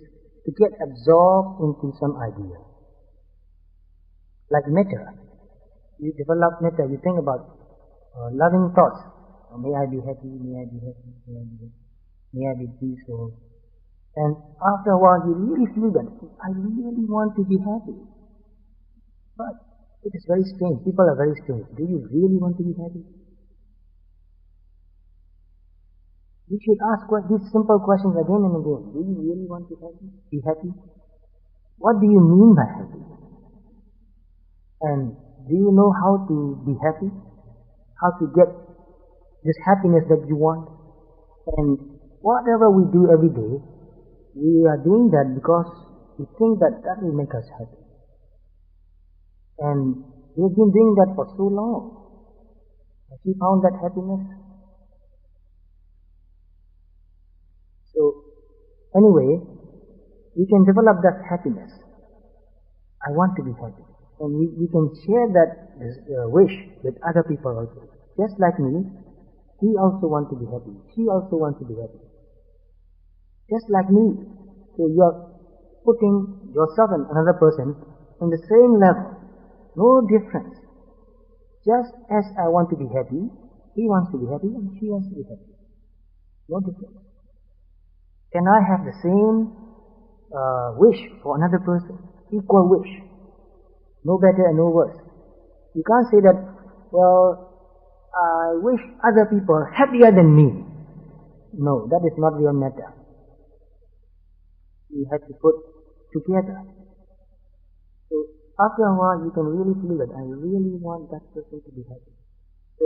to get absorbed into some idea. Like metta. You develop metta, you think about loving thoughts. May I be happy, may I be happy, may I be happy, may I be peaceful. And after a while you really feel that, I really want to be happy. But it is very strange. People are very strange. Do you really want to be happy? You should ask these simple questions again and again. Do you really want to be happy? What do you mean by happy? And do you know how to be happy? How to get this happiness that you want? And whatever we do every day, we are doing that because we think that that will make us happy. And we've been doing that for so long. Have you found that happiness? So, anyway, we can develop that happiness. I want to be happy. And we can share that wish with other people also. Just like me, he also wants to be happy. She also wants to be happy. Just like me. So you are putting yourself and another person in the same level. No difference. Just as I want to be happy, he wants to be happy and she wants to be happy. No difference. Can I have the same wish for another person? Equal wish. No better and no worse. You can't say that, well, I wish other people are happier than me. No, that is not real metta. You have to put together. So after a while you can really feel that I really want that person to be happy. So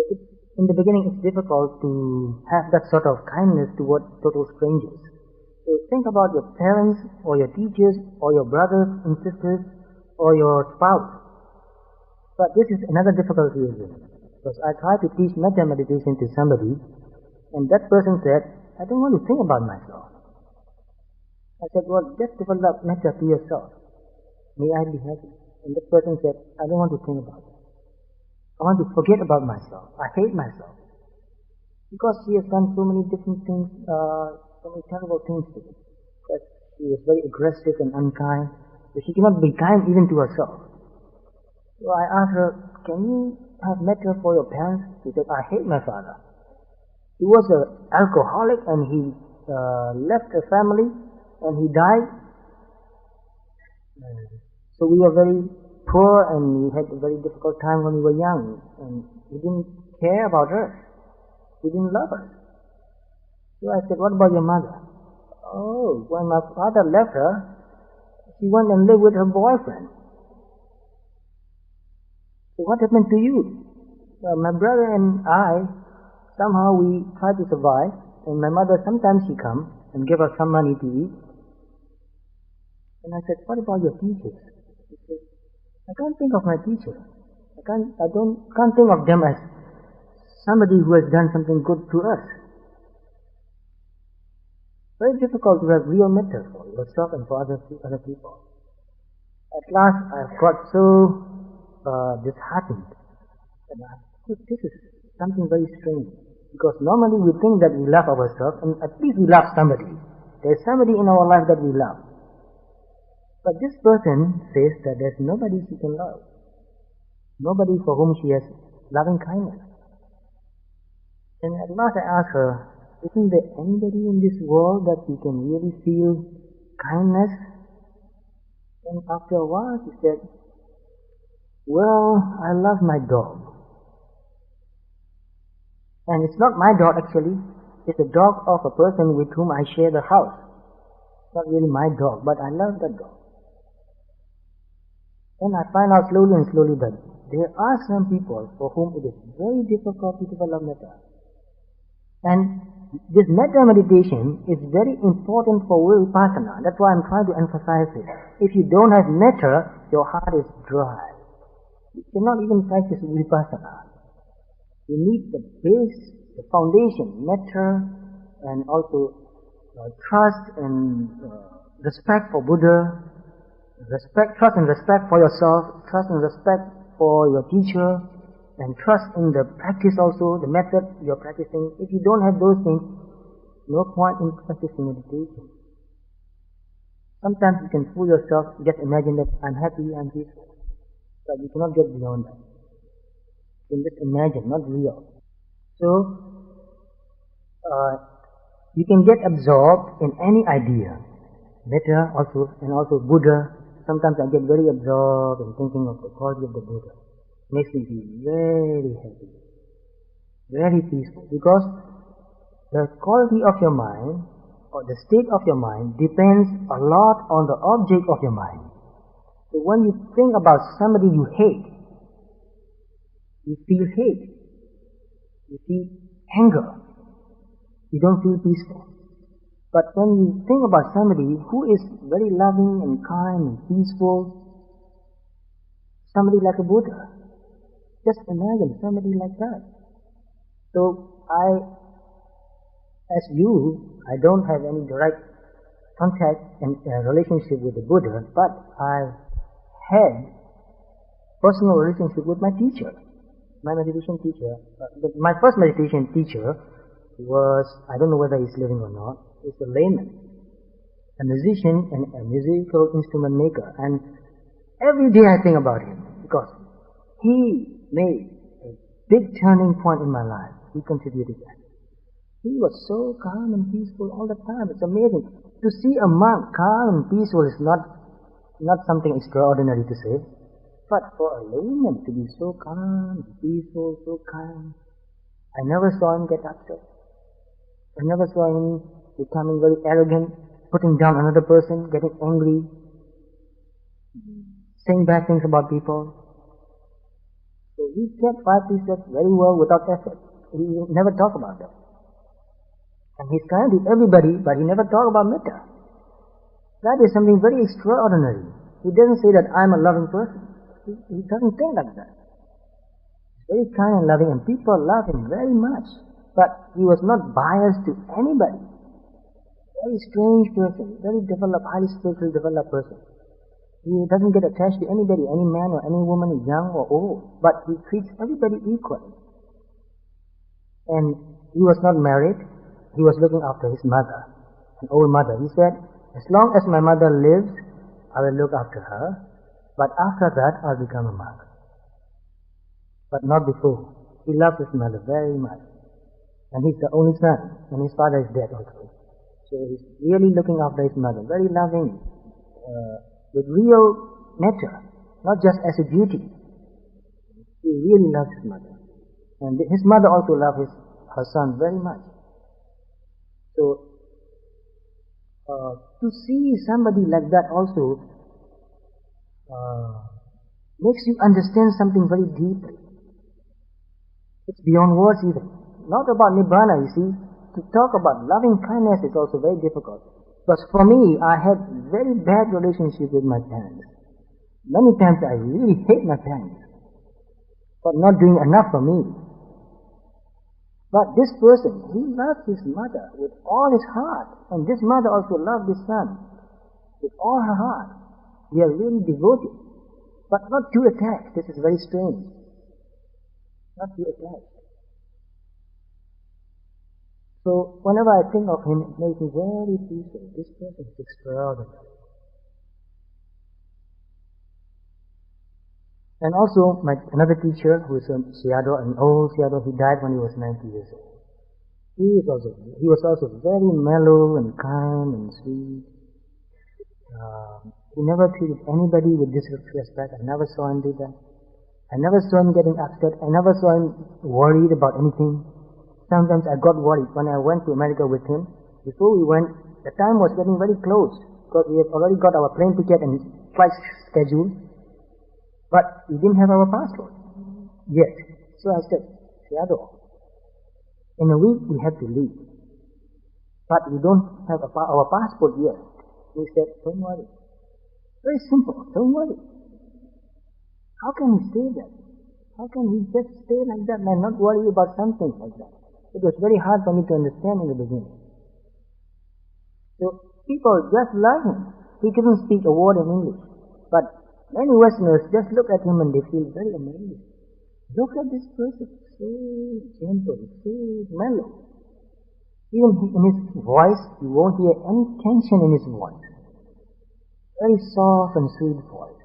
in the beginning it's difficult to have that sort of kindness toward total strangers. So think about your parents or your teachers or your brothers and sisters or your spouse. But this is another difficulty again. Because I tried to teach metta meditation to somebody and that person said, I don't want to think about myself. I said, well, just develop metta to yourself. May I be happy? And that person said, I don't want to think about it. I want to forget about myself. I hate myself. Because she has done so many different things, so many terrible things to me. That she was very aggressive and unkind. So she cannot be kind even to herself. So I asked her, can you have metta for your parents? She said, I hate my father. He was an alcoholic and he left a family and he died. So we were very poor and we had a very difficult time when we were young. And he didn't care about us. He didn't love us. So I said, what about your mother? Oh, when my father left her, she went and lived with her boyfriend. So what happened to you? Well, my brother and I, somehow we tried to survive. And my mother, sometimes she come and give us some money to eat. And I said, what about your teachers? He said, I can't think of my teacher. I can't think of them as somebody who has done something good to us. Very difficult to have real metta for yourself and for other people. At last, I got so disheartened. And I thought, this is something very strange. Because normally we think that we love ourselves, and at least we love somebody. There's somebody in our life that we love. But this person says that there's nobody she can love. Nobody for whom she has loving kindness. And at last I asked her, isn't there anybody in this world that you can really feel kindness? And after a while she said, well, I love my dog. And it's not my dog actually, it's a dog of a person with whom I share the house. It's not really my dog, but I love that dog. And I find out slowly and slowly that there are some people for whom it is very difficult to develop metta. And this metta meditation is very important for vipassana. That's why I'm trying to emphasize it. If you don't have metta, your heart is dry. You cannot even practice vipassana. You need the base, the foundation, metta, and also trust and respect for Buddha, trust and respect for yourself, trust and respect for your teacher, and trust in the practice also, the method you're practicing. If you don't have those things, no point in practicing meditation. Sometimes you can fool yourself, just imagine that I'm happy, I'm peaceful. But you cannot get beyond that. You can just imagine, not real. So, you can get absorbed in any idea. Metta also, and also Buddha. Sometimes I get very absorbed in thinking of the quality of the Buddha. Makes me feel very happy, very peaceful, because the quality of your mind or the state of your mind depends a lot on the object of your mind. So when you think about somebody you hate, you feel hate, you feel anger, you don't feel peaceful. But when you think about somebody who is very loving and kind and peaceful, somebody like a Buddha, just imagine somebody like that. So as you, I don't have any direct contact and relationship with the Buddha, but I had personal relationship with my teacher, my meditation teacher. My first meditation teacher was, I don't know whether he's living or not, he's a layman, a musician and a musical instrument maker. And every day I think about him, because he made a big turning point in my life. He contributed that. He was so calm and peaceful all the time. It's amazing. To see a monk calm and peaceful is not something extraordinary to say. But for a layman to be so calm, peaceful, so kind, I never saw him get upset. I never saw him becoming very arrogant, putting down another person, getting angry. saying bad things about people. So he kept 5 precepts very well without effort. He never talked about them. And he's kind to everybody, but he never talked about metta. That is something very extraordinary. He doesn't say that I'm a loving person. He doesn't think like that. He's very kind and loving, and people love him very much. But he was not biased to anybody. Very strange person, very developed, highly spiritually developed person. He doesn't get attached to anybody, any man or any woman, young or old. But he treats everybody equally. And he was not married. He was looking after his mother, an old mother. He said, as long as my mother lives, I will look after her, but after that I'll become a monk. But not before. He loves his mother very much. And he's the only son, and his father is dead also. So he's really looking after his mother, very loving, with real metta, not just as a duty. He really loves his mother. And his mother also loved her son very much. So, to see somebody like that also makes you understand something very deeply. It's beyond words even. Not about Nibbana, you see. To talk about loving kindness is also very difficult. Because for me, I had very bad relationship with my parents. Many times I really hate my parents for not doing enough for me. But this person, he loved his mother with all his heart. And this mother also loved his son with all her heart. They are really devoted. But not too attached. This is very strange. Not too attached. So whenever I think of him, it makes me very peaceful. This person is extraordinary. And also, another teacher, who is Sayadaw, an old Sayadaw, he died when he was 90 years old. He was also very mellow and kind and sweet. He never treated anybody with disrespect. I never saw him do that. I never saw him getting upset. I never saw him worried about anything. Sometimes I got worried when I went to America with him. Before we went, the time was getting very close because we had already got our plane ticket and flight schedule. But we didn't have our passport yet. So I said, Sayadaw, in a week we have to leave. But we don't have our passport yet. He said, don't worry. Very simple, don't worry. How can he say that? How can he just stay like that and not worry about something like that? It was very hard for me to understand in the beginning. So people just love him. He couldn't speak a word in English. But many Westerners just look at him and they feel very amazed. Look at this person, so gentle, so mellow. Even in his voice, you won't hear any tension in his voice. Very soft and sweet voice.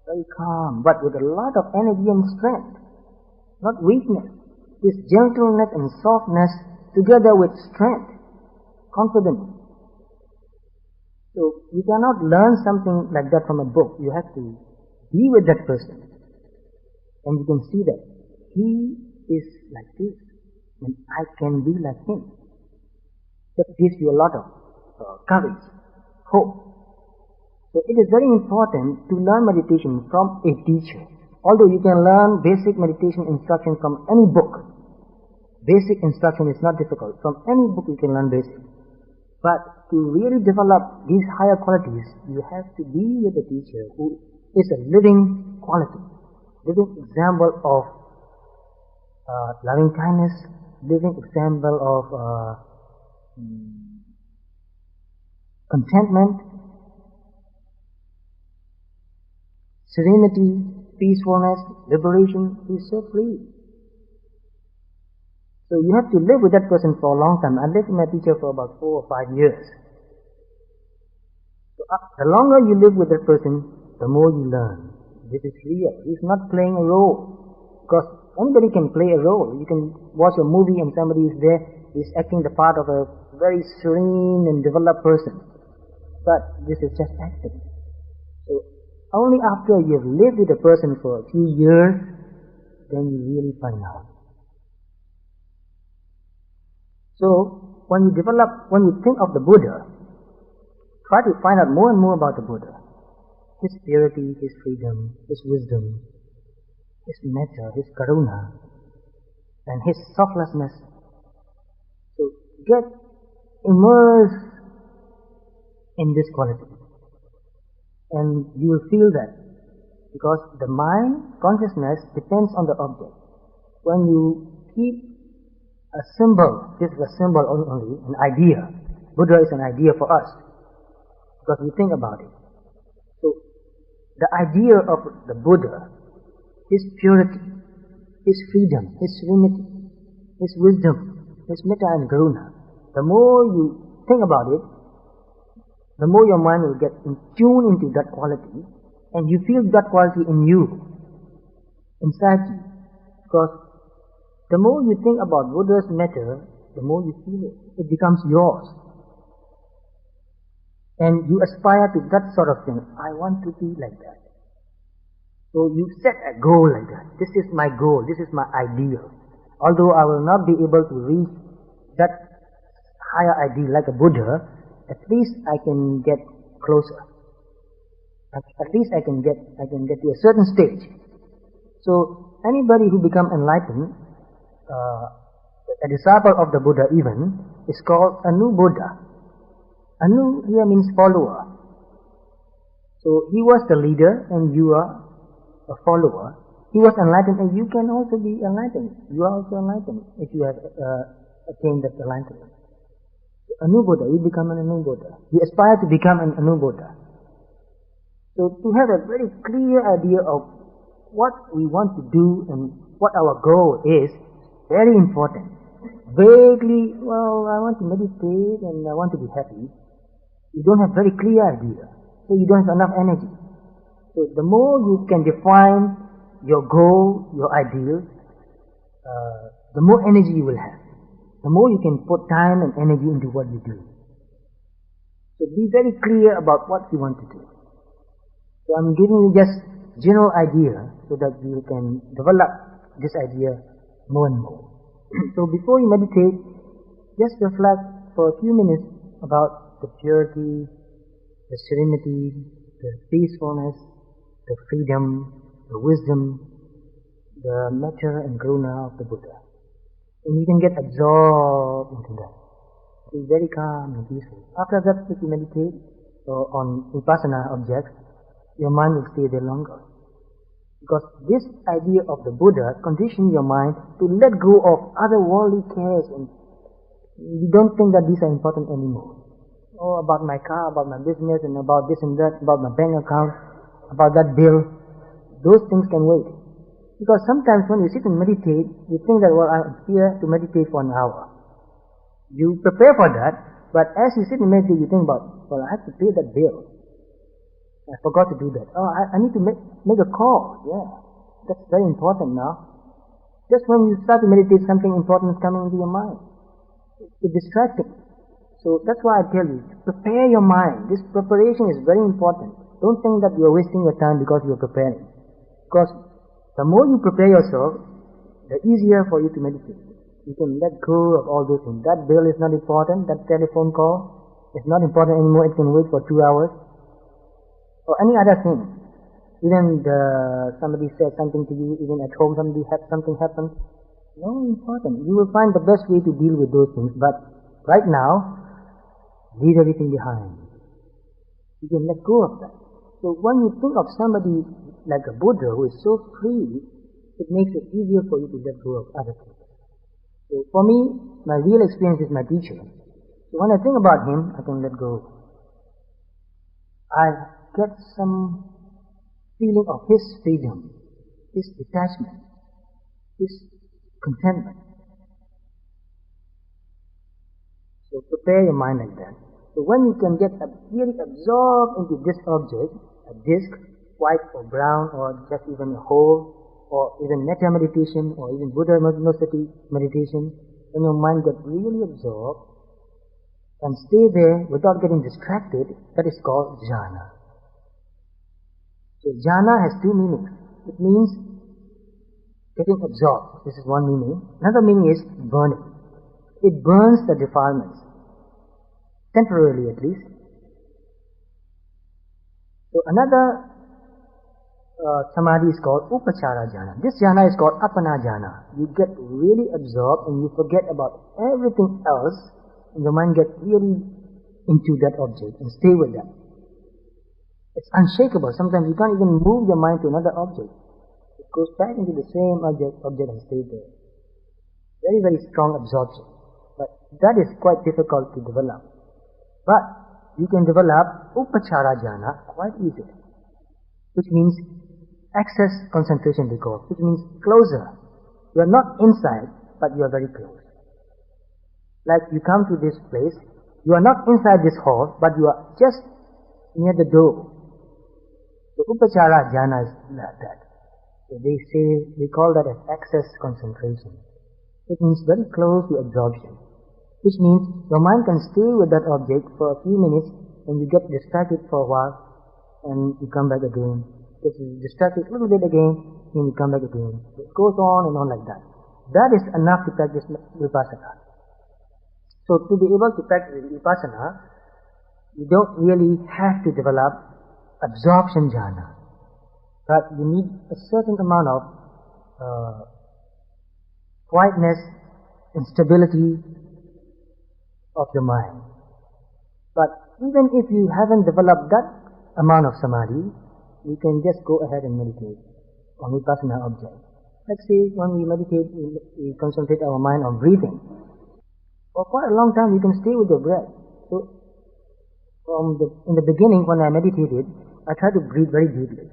Very calm, but with a lot of energy and strength. Not weakness. This gentleness and softness together with strength, confidence. So you cannot learn something like that from a book. You have to be with that person. And you can see that he is like this. And I can be like him. That gives you a lot of courage, hope. So it is very important to learn meditation from a teacher. Although you can learn basic meditation instruction from any book. Basic instruction is not difficult. From any book you can learn basic. But to really develop these higher qualities, you have to be with a teacher who is a living quality, living example of loving kindness, living example of contentment, serenity, peacefulness, liberation. He is so free. So you have to live with that person for a long time. I lived with my teacher for about 4 or 5 years. So the longer you live with that person, the more you learn. This is real. He's not playing a role. Because anybody can play a role. You can watch a movie and somebody is there, is acting the part of a very serene and developed person. But this is just acting. So only after you have lived with a person for a few years, then you really find out. So, when you think of the Buddha, try to find out more and more about the Buddha. His purity, His freedom, His wisdom, His metta, His karuna, and His selflessness. So get immersed in this quality, and you will feel that, because the mind, consciousness, depends on the object. When you keep a symbol, this is a symbol only, an idea. Buddha is an idea for us, because we think about it. So, the idea of the Buddha, His purity, His freedom, His serenity, His wisdom, His metta and karuna, the more you think about it, the more your mind will get in tune into that quality, and you feel that quality in you, inside you. Because the more you think about Buddha's metta, the more you feel it. It becomes yours. And you aspire to that sort of thing. I want to be like that. So you set a goal like that. This is my goal. This is my ideal. Although I will not be able to reach that higher ideal like a Buddha, at least I can get closer. At least I can get to a certain stage. So anybody who becomes enlightened, a disciple of the Buddha even, is called a new Buddha. Anu here means follower. So he was the leader and you are a follower. He was enlightened and you can also be enlightened. You are also enlightened if you have attained that enlightenment. Anu Buddha, you become an Anu Buddha. You aspire to become an Anu Buddha. So to have a very clear idea of what we want to do and what our goal is, very important. Vaguely, well, I want to meditate and I want to be happy. You don't have very clear idea, so you don't have enough energy. So the more you can define your goal, your ideals, the more energy you will have. The more you can put time and energy into what you do. So be very clear about what you want to do. So I'm giving you just general idea so that you can develop this idea more and more. So before you meditate, just reflect for a few minutes about the purity, the serenity, the peacefulness, the freedom, the wisdom, the metta and karuna of the Buddha. And you can get absorbed into that. Be very calm and peaceful. After that, if you meditate on vipassana objects, your mind will stay there longer. Because this idea of the Buddha conditions your mind to let go of other worldly cares, and you don't think that these are important anymore. Oh, about my car, about my business, and about this and that, about my bank account, about that bill. Those things can wait. Because sometimes when you sit and meditate, you think that, well, I'm here to meditate for an hour. You prepare for that, but as you sit and meditate, you think about, well, I have to pay that bill. I forgot to do that. Oh, I need to make a call. Yeah, that's very important now. Just when you start to meditate, something important is coming into your mind. It's distracting. So that's why I tell you, prepare your mind. This preparation is very important. Don't think that you are wasting your time because you are preparing. Because the more you prepare yourself, the easier for you to meditate. You can let go of all those things. That bill is not important. That telephone call is not important anymore. It can wait for 2 hours. Or any other thing. Even somebody said something to you, even at home something happened. No important. You will find the best way to deal with those things. But right now, leave everything behind. You can let go of that. So when you think of somebody like a Buddha who is so free, it makes it easier for you to let go of other things. So for me, my real experience is my teacher. So when I think about him, I can let go. I get some feeling of his freedom, his detachment, his contentment. So prepare your mind like that. So when you can get really absorbed into this object, a disc, white or brown, or just even a hole, or even metta meditation, or even Buddha meditation, when your mind gets really absorbed and stay there without getting distracted, that is called jhana. So jhana has two meanings. It means getting absorbed. This is one meaning. Another meaning is burning. It burns the defilements. Temporarily at least. So another Samadhi is called Upachara Jhana. This jhana is called Apana Jhana. You get really absorbed and you forget about everything else, and your mind gets really into that object and stay with that. It's unshakable. Sometimes you can't even move your mind to another object. It goes back into the same object and stays there. Very, very strong absorption. But that is quite difficult to develop. But you can develop Upachara Jhana quite easily, which means access concentration we call, which means closer. You are not inside, but you are very close. Like you come to this place, you are not inside this hall, but you are just near the door. The Upachara Jhana is like that. So they call that as access concentration. It means very close to absorption, which means your mind can stay with that object for a few minutes and you get distracted for a while and you come back again. Get distracted a little bit again and you come back again. It goes on and on like that. That is enough to practice vipassana. So to be able to practice vipassana, you don't really have to develop absorption jhana, but you need a certain amount of quietness and stability of your mind. But even if you haven't developed that amount of samadhi, you can just go ahead and meditate on vipassana object. Let's say when we meditate, we concentrate our mind on breathing. For quite a long time you can stay with your breath. So in the beginning when I meditated, I tried to breathe very deeply.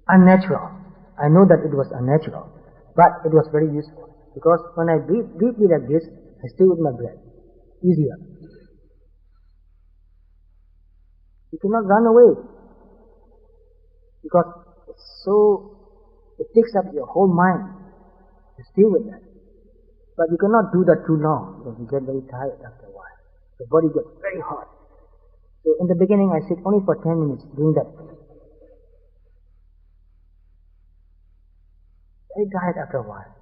Unnatural. I know that it was unnatural, but it was very useful. Because when I breathe deeply like this, I stay with my breath. Easier. You cannot run away. Because it takes up your whole mind to stay with that. But you cannot do that too long, because you get very tired after a while. The body gets very hot. So in the beginning I sit only for 10 minutes doing that. Very tired after a while.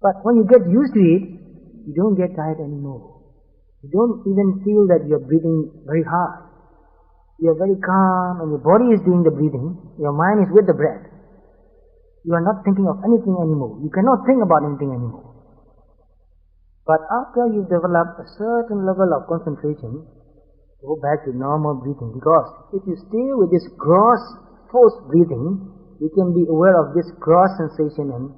But when you get used to it, you don't get tired anymore. You don't even feel that you're breathing very hard. You're very calm and your body is doing the breathing. Your mind is with the breath. You are not thinking of anything anymore. You cannot think about anything anymore. But after you develop a certain level of concentration, go back to normal breathing. Because if you stay with this gross forced breathing, you can be aware of this gross sensation and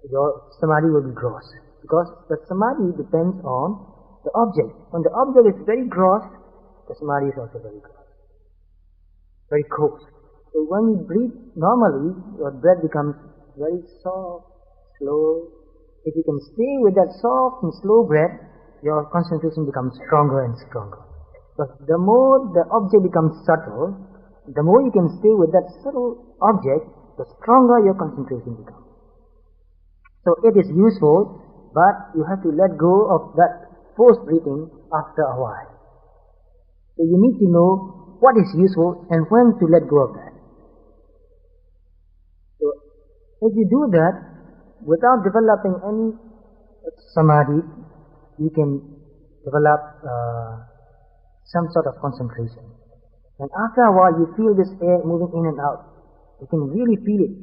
your samadhi will be gross. Because the samadhi depends on the object. When the object is very gross, the samadhi is also very gross. Very coarse. So when you breathe normally, your breath becomes very soft, slow. If you can stay with that soft and slow breath, your concentration becomes stronger and stronger. But the more the object becomes subtle, the more you can stay with that subtle object, the stronger your concentration becomes. So it is useful, but you have to let go of that forced breathing after a while. So you need to know what is useful and when to let go of that. So if you do that, without developing any samadhi, you can develop some sort of concentration. And after a while you feel this air moving in and out. You can really feel it.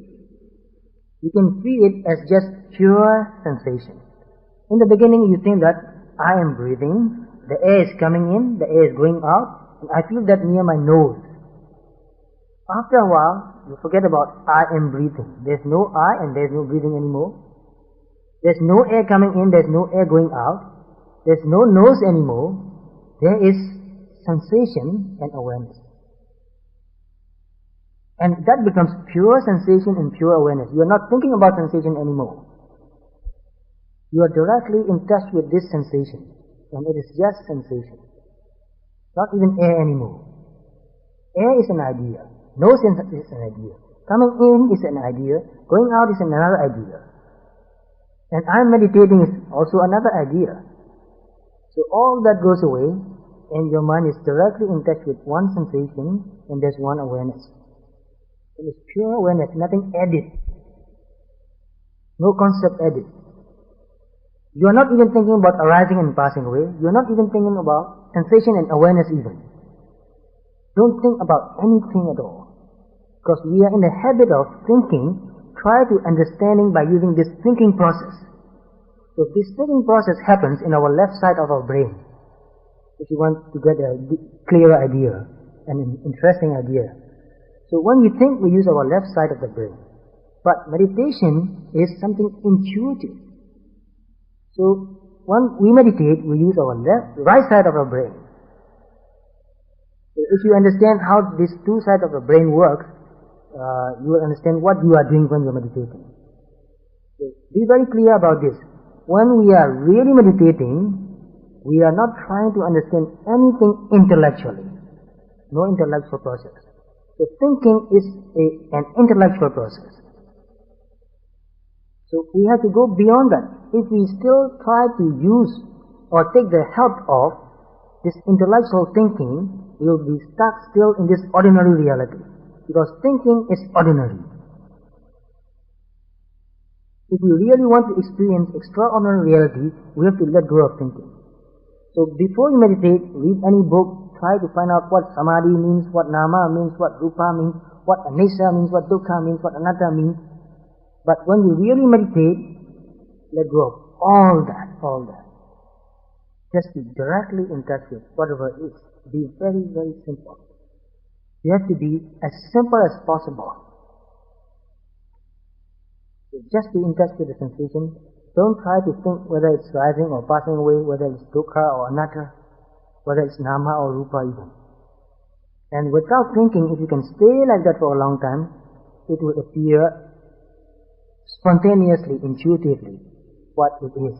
You can feel it as just pure sensation. In the beginning you think that I am breathing, the air is coming in, the air is going out, and I feel that near my nose. After a while, you forget about I am breathing. There's no I and there's no breathing anymore. There's no air coming in, there's no air going out. There's no nose anymore. There is sensation and awareness. And that becomes pure sensation and pure awareness. You are not thinking about sensation anymore. You are directly in touch with this sensation. And it is just sensation. Not even air anymore. Air is an idea. Nose is an idea. Coming in is an idea. Going out is another idea. And I am meditating is also another idea. So all that goes away and your mind is directly in touch with one sensation and there's one awareness. It is pure awareness, nothing added. No concept added. You are not even thinking about arising and passing away. You are not even thinking about sensation and awareness even. Don't think about anything at all. Because we are in the habit of thinking, try to understanding by using this thinking process. So this thinking process happens in our left side of our brain. If you want to get a clearer idea, an interesting idea. So when we think, we use our left side of the brain. But meditation is something intuitive. So when we meditate, we use our right side of our brain. So if you understand how these two sides of the brain work, you will understand what you are doing when you are meditating. So be very clear about this. When we are really meditating, we are not trying to understand anything intellectually. No intellectual process. So thinking is an intellectual process. So we have to go beyond that. If we still try to use or take the help of this intellectual thinking, we will be stuck still in this ordinary reality. Because thinking is ordinary. If we really want to experience extraordinary reality, we have to let go of thinking. So before you meditate, read any book, try to find out what Samadhi means, what Nama means, what Rupa means, what Anicca means, what Dukkha means, what Anatta means. But when you really meditate, let go of all that. Just be directly in touch with whatever is. Be very, very simple. You have to be as simple as possible. So just be in touch with the sensation. Don't try to think whether it's rising or passing away, whether it's dukkha or anatta, whether it's nama or rupa even. And without thinking, if you can stay like that for a long time, it will appear spontaneously, intuitively, what it is.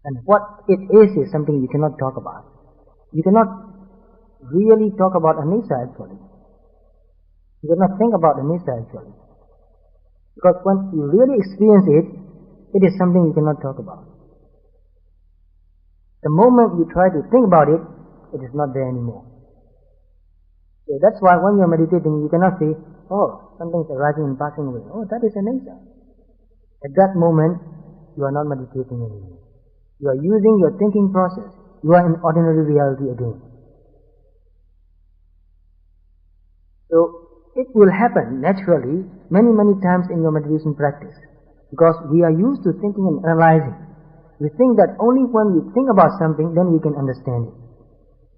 And what it is something you cannot talk about. You cannot really talk about anicca actually. You cannot think about anicca actually. Because when you really experience it, it is something you cannot talk about. The moment you try to think about it, it is not there anymore. So that's why when you are meditating, you cannot say, oh, something is arising and passing away. Oh, that is anicca. At that moment, you are not meditating anymore. You are using your thinking process. You are in ordinary reality again. So it will happen naturally many, many times in your meditation practice. Because we are used to thinking and analyzing. We think that only when we think about something, then we can understand it.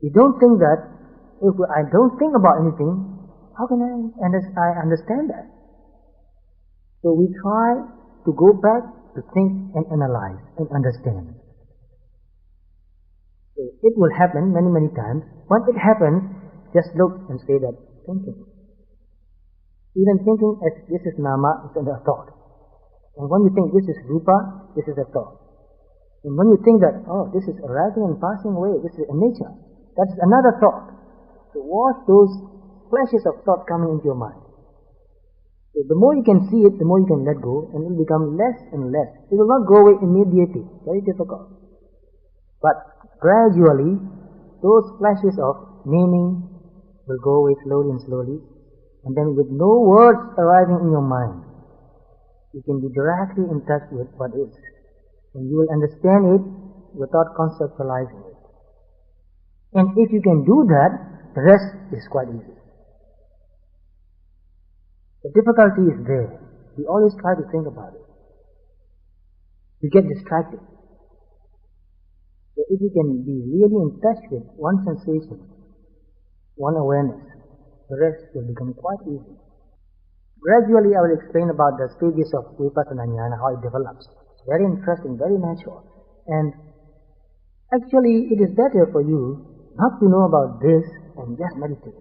We don't think that if I don't think about anything, how can I understand that? So we try to go back to think and analyze and understand. So it will happen many, many times. When it happens, just look and say that thinking. Even thinking as this is nama, it's a thought. And when you think this is rupa, this is a thought. And when you think that, oh, this is arising and passing away, this is anicca, that's another thought. So watch those flashes of thought coming into your mind. So the more you can see it, the more you can let go, and it will become less and less. It will not go away immediately. Very difficult. But gradually, those flashes of meaning will go away slowly and slowly. And then with no words arising in your mind, you can be directly in touch with what is. And you will understand it without conceptualizing it. And if you can do that, the rest is quite easy. The difficulty is there. We always try to think about it. We get distracted. So if you can be really in touch with one sensation, one awareness, the rest will become quite easy. Gradually I will explain about the stages of vipassana jnana, how it develops. It's very interesting, very natural. And actually it is better for you not to know about this and just meditate.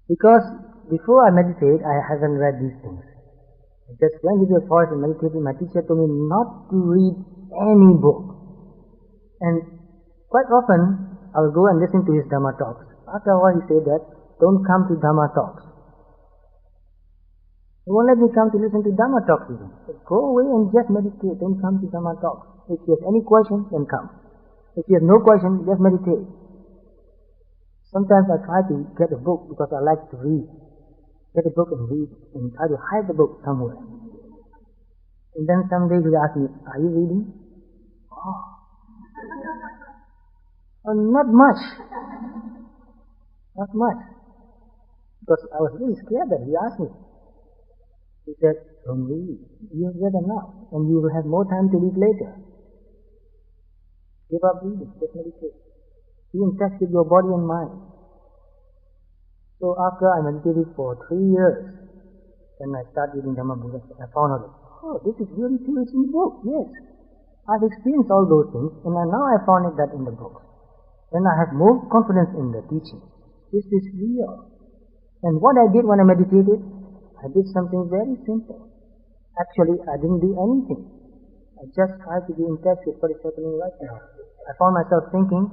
Because before I meditate, I haven't read these things. I just went into the forest and meditated. My teacher told me not to read any book. And quite often I will go and listen to his Dhamma talks. After a while he said that, don't come to Dhamma talks. He won't let me come to listen to Dhamma talks even. So go away and just meditate, don't come to Dhamma talks. If you have any question, then come. If you have no question, just meditate. Sometimes I try to get a book because I like to read. Get a book and read, and try to hide the book somewhere. And then someday he will ask me, are you reading? Oh, not much. Not much. Because I was really scared that he asked me. He said, don't read. You have read enough, and you will have more time to read later. Give up reading, just meditate. Be in touch with your body and mind. So after I meditated for 3 years, then I started reading Dhamma books. I found out, oh, this is really true, it's in the book. Yes, I've experienced all those things, and now I found that in the book. Then I have more confidence in the teaching. This is real. And what I did when I meditated, I did something very simple. Actually, I didn't do anything. I just tried to be in touch with what is happening right now. I found myself thinking.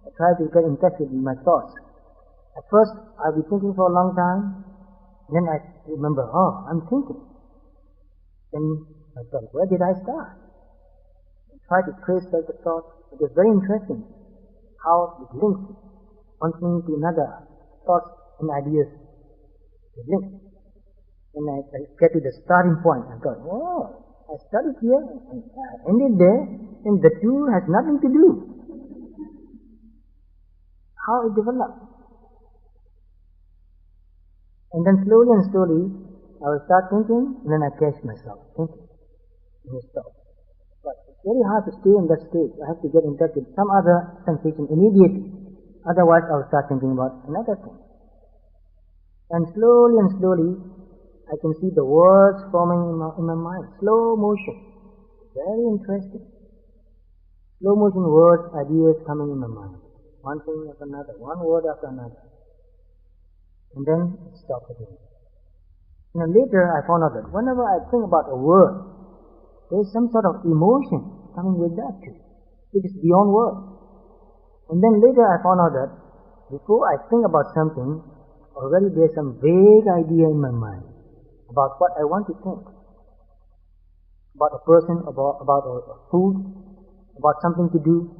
I tried to get in touch with my thoughts. At first, I'll be thinking for a long time. Then I remember, oh, I'm thinking. Then I thought, where did I start? I tried to trace back the thought. It was very interesting how it links one thing to another. Thoughts and ideas, they link. When I get to the starting point, I thought, oh, I started here and I ended there, and the two has nothing to do. How it developed. And then slowly, I will start thinking, and then I catch myself thinking. And it stops. But it's very hard to stay in that state. I have to get in touch with some other sensation immediately. Otherwise, I will start thinking about another thing. And slowly, I can see the words forming in my mind. Slow motion. Very interesting. Slow motion words, ideas coming in my mind. One thing after another, one word after another. And then it stops again. And then later I found out that whenever I think about a word, there is some sort of emotion coming with that too. It is beyond words. And then later I found out that before I think about something, already there is some vague idea in my mind about what I want to think. About a person, about a food, about something to do.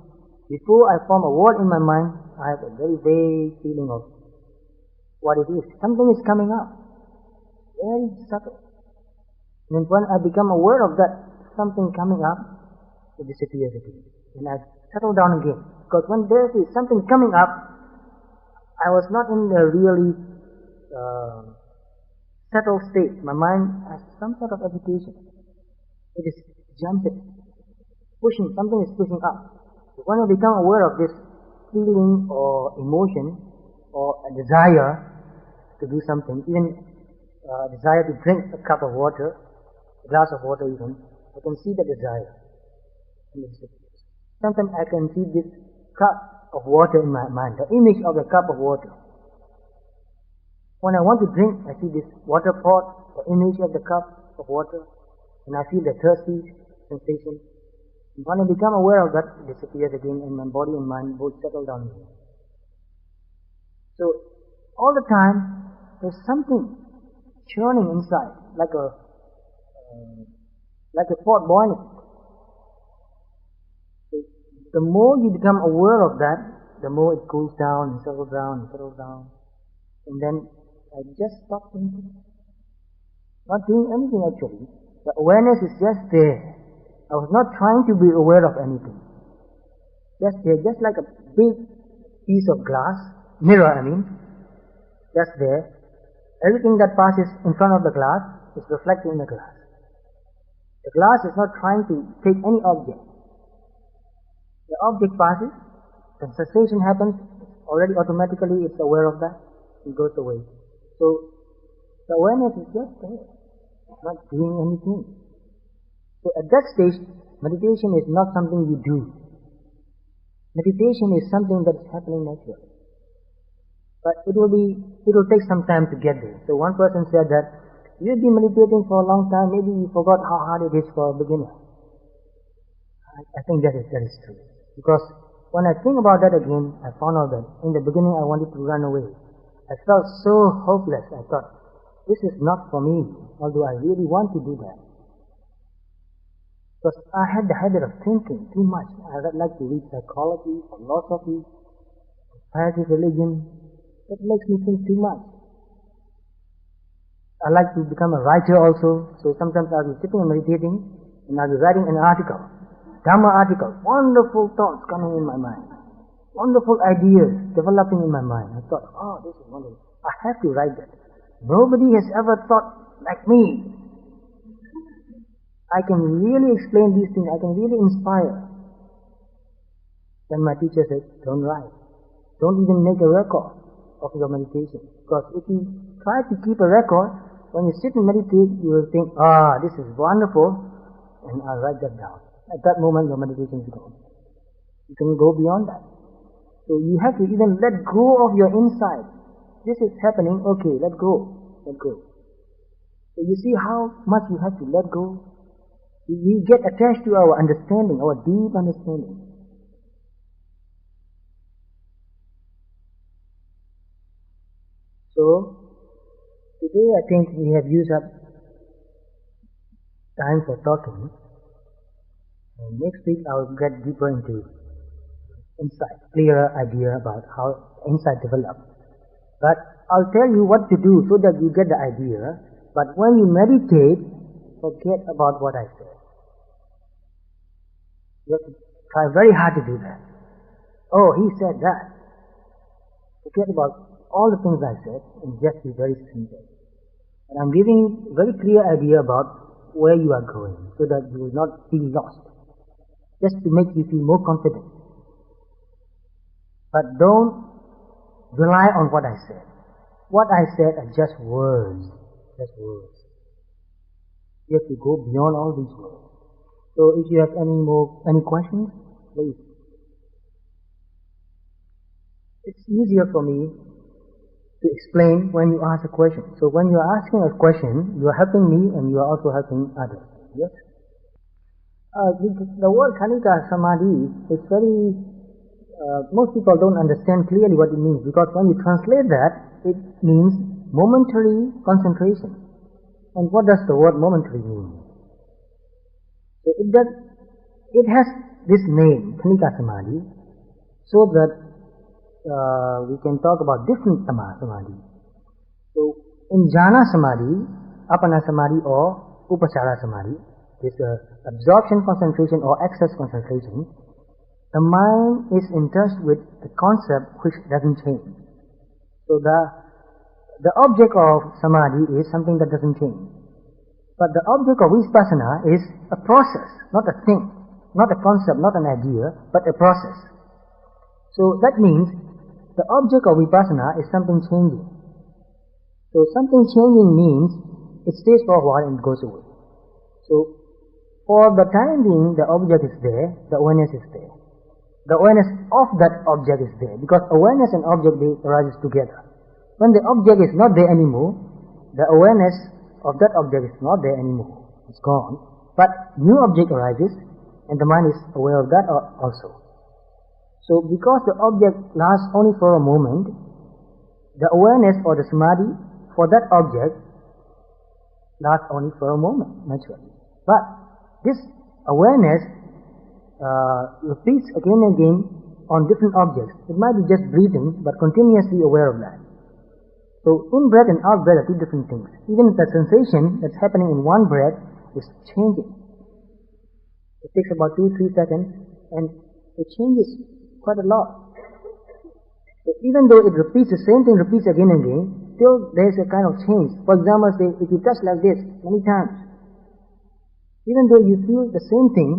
Before I form a word in my mind, I have a very vague feeling of what it is. Something is coming up. Very subtle. And then when I become aware of that something coming up, it disappears again. And I settle down again. Because when there is something coming up, I was not in a really settled state. My mind has some sort of agitation. It is jumping, pushing, something is pushing up. So when I become aware of this feeling or emotion or a desire to do something, even a desire to drink a cup of water, a glass of water even, I can see the desire. Sometimes I can see this cup of water in my mind, the image of the cup of water. When I want to drink, I see this water pot, the image of the cup of water, and I feel the thirsty sensation. And when I become aware of that, it disappears again, and my body and mind both settle down again. So, all the time, there's something churning inside, like a pot boiling. So, the more you become aware of that, the more it cools down and settles down and settles down. And then I just stop thinking. Not doing anything actually. The awareness is just there. I was not trying to be aware of anything. Just there, just like a big piece of glass, mirror I mean, just there. Everything that passes in front of the glass is reflected in the glass. The glass is not trying to take any object. The object passes, the sensation happens, already automatically it's aware of that, it goes away. So, the awareness is just there, not doing anything. So at that stage, meditation is not something you do. Meditation is something that is happening naturally. But it will take some time to get there. So one person said that, you've been meditating for a long time, maybe you forgot how hard it is for a beginner. I think that is true. Because when I think about that again, I found out that in the beginning I wanted to run away. I felt so hopeless. I thought, this is not for me, although I really want to do that. Because I had the habit of thinking too much. I would like to read psychology, philosophy, comparative religion. That makes me think too much. I like to become a writer also, so sometimes I'll be sitting and meditating, and I'll be writing an article, Dhamma article, wonderful thoughts coming in my mind. Wonderful ideas developing in my mind. I thought, oh, this is wonderful. I have to write that. Nobody has ever thought like me. I can really explain these things. I can really inspire. Then my teacher said, don't write. Don't even make a record of your meditation. Because if you try to keep a record, when you sit and meditate, you will think, this is wonderful, and I'll write that down. At that moment, your meditation is gone. You can go beyond that. So you have to even let go of your inside. This is happening, okay, let go. Let go. So you see how much you have to let go? We get attached to our understanding, our deep understanding. So, today I think we have used up time for talking. And next week I will get deeper into insight, clearer idea about how insight develops. But I'll tell you what to do so that you get the idea. But when you meditate, forget about what I said. You have to try very hard to do that. Oh, he said that. Forget about all the things I said and just be very simple. And I'm giving a very clear idea about where you are going so that you will not feel lost. Just to make you feel more confident. But don't rely on what I said. What I said are just words. Just words. You have to go beyond all these words. So if you have any questions, please. It's easier for me to explain when you ask a question. So when you are asking a question, you are helping me and you are also helping others. Yes? The word Khanika Samadhi is very, most people don't understand clearly what it means, because when you translate that, it means momentary concentration. And what does the word momentary mean? So it has this name, Khanika Samadhi, so that we can talk about different Samadhi. So in Jhana Samadhi, Apana Samadhi or Upachara Samadhi, this absorption concentration or access concentration, the mind is in touch with the concept which doesn't change. So the object of Samadhi is something that doesn't change. But the object of Vipassana is a process, not a thing, not a concept, not an idea, but a process. So that means the object of Vipassana is something changing. So something changing means it stays for a while and it goes away. So for the time being, the object is there, the awareness is there. The awareness of that object is there, because awareness and object, they arise together. When the object is not there anymore, the awareness of that object is not there anymore. It's gone. But new object arises, and the mind is aware of that also. So because the object lasts only for a moment, the awareness or the samadhi for that object lasts only for a moment, naturally. But this awareness repeats again and again on different objects. It might be just breathing, but continuously aware of that. So in-breath and out-breath are two different things. Even the sensation that's happening in one breath is changing. It takes about 2-3 seconds, and it changes quite a lot. So even though it repeats the same thing, repeats again and again, still there is a kind of change. For example, say if you touch like this many times, even though you feel the same thing,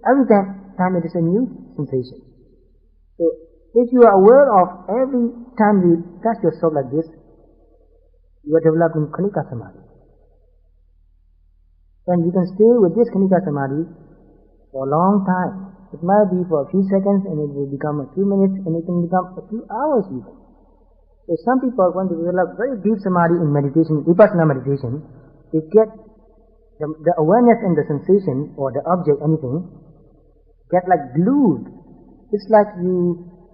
every time it is a new sensation. So if you are aware of every time you touch yourself like this, you are developing Khanika Samadhi. And you can stay with this Khanika Samadhi for a long time. It might be for a few seconds, and it will become a few minutes, and it can become a few hours even. So some people want to develop very deep Samadhi in meditation, Vipassana meditation. They get the awareness and the sensation, or the object, anything, get like glued. It's like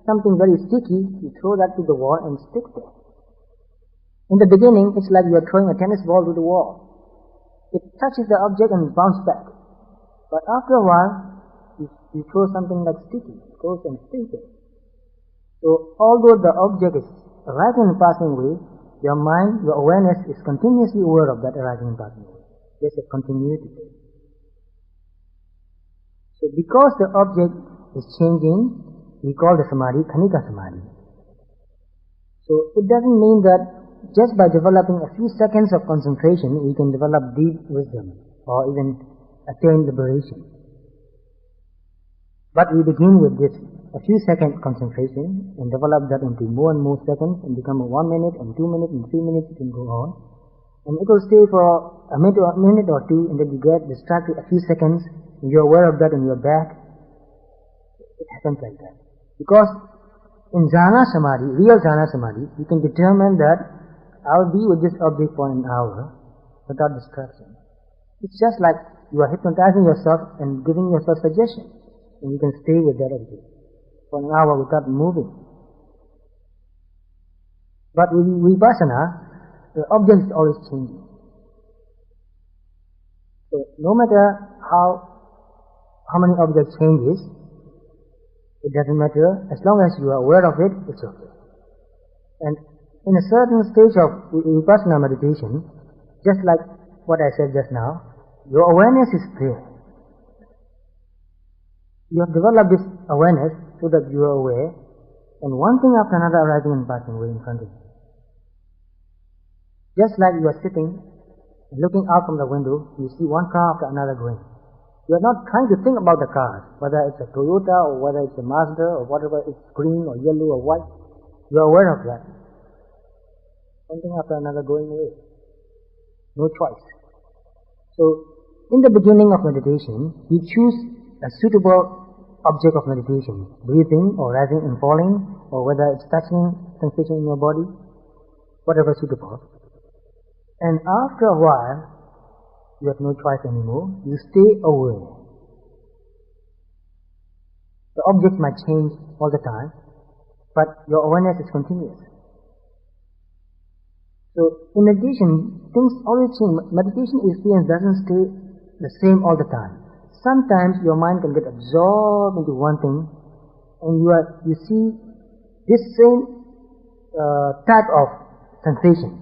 something very sticky, you throw that to the wall and stick there. In the beginning, it's like you are throwing a tennis ball to the wall. It touches the object and bounces back. But after a while, you throw something like sticky, it goes and stays there. So although the object is arising and passing away, your mind, your awareness is continuously aware of that arising and passing away. There's a continuity there. So because the object is changing, we call the Samadhi Khanika Samadhi. So it doesn't mean that just by developing a few seconds of concentration, we can develop deep wisdom or even attain liberation. But we begin with this a few second concentration and develop that into more and more seconds and become a 1 minute and 2 minutes and 3 minutes. It can go on. And it will stay for a minute or two, and then you get distracted a few seconds and you're aware of that and you're back. It happens like that. Because in jhana samadhi, real jhana samadhi, you can determine that I'll be with this object for an hour without distraction. It's just like you are hypnotizing yourself and giving yourself suggestions. And you can stay with that object for an hour without moving. But with vipassana, the object is always changing. So no matter how many objects changes, it doesn't matter. As long as you are aware of it, it's okay. And in a certain stage of vipassana meditation, just like what I said just now, your awareness is there. You have developed this awareness so that you are aware, and one thing after another arising and passing away in front of you. Just like you are sitting and looking out from the window, you see one car after another going. You are not trying to think about the cars, whether it's a Toyota or whether it's a Mazda or whatever, it's green or yellow or white. You are aware of that. One thing after another going away. No choice. So, in the beginning of meditation, you choose a suitable object of meditation, breathing or rising and falling, or whether it's touching sensation in your body, whatever suitable. And after a while, you have no choice anymore, you stay aware. The object might change all the time, but your awareness is continuous. So in meditation, things always change. Meditation experience doesn't stay the same all the time. Sometimes your mind can get absorbed into one thing, and you see this same type of sensation.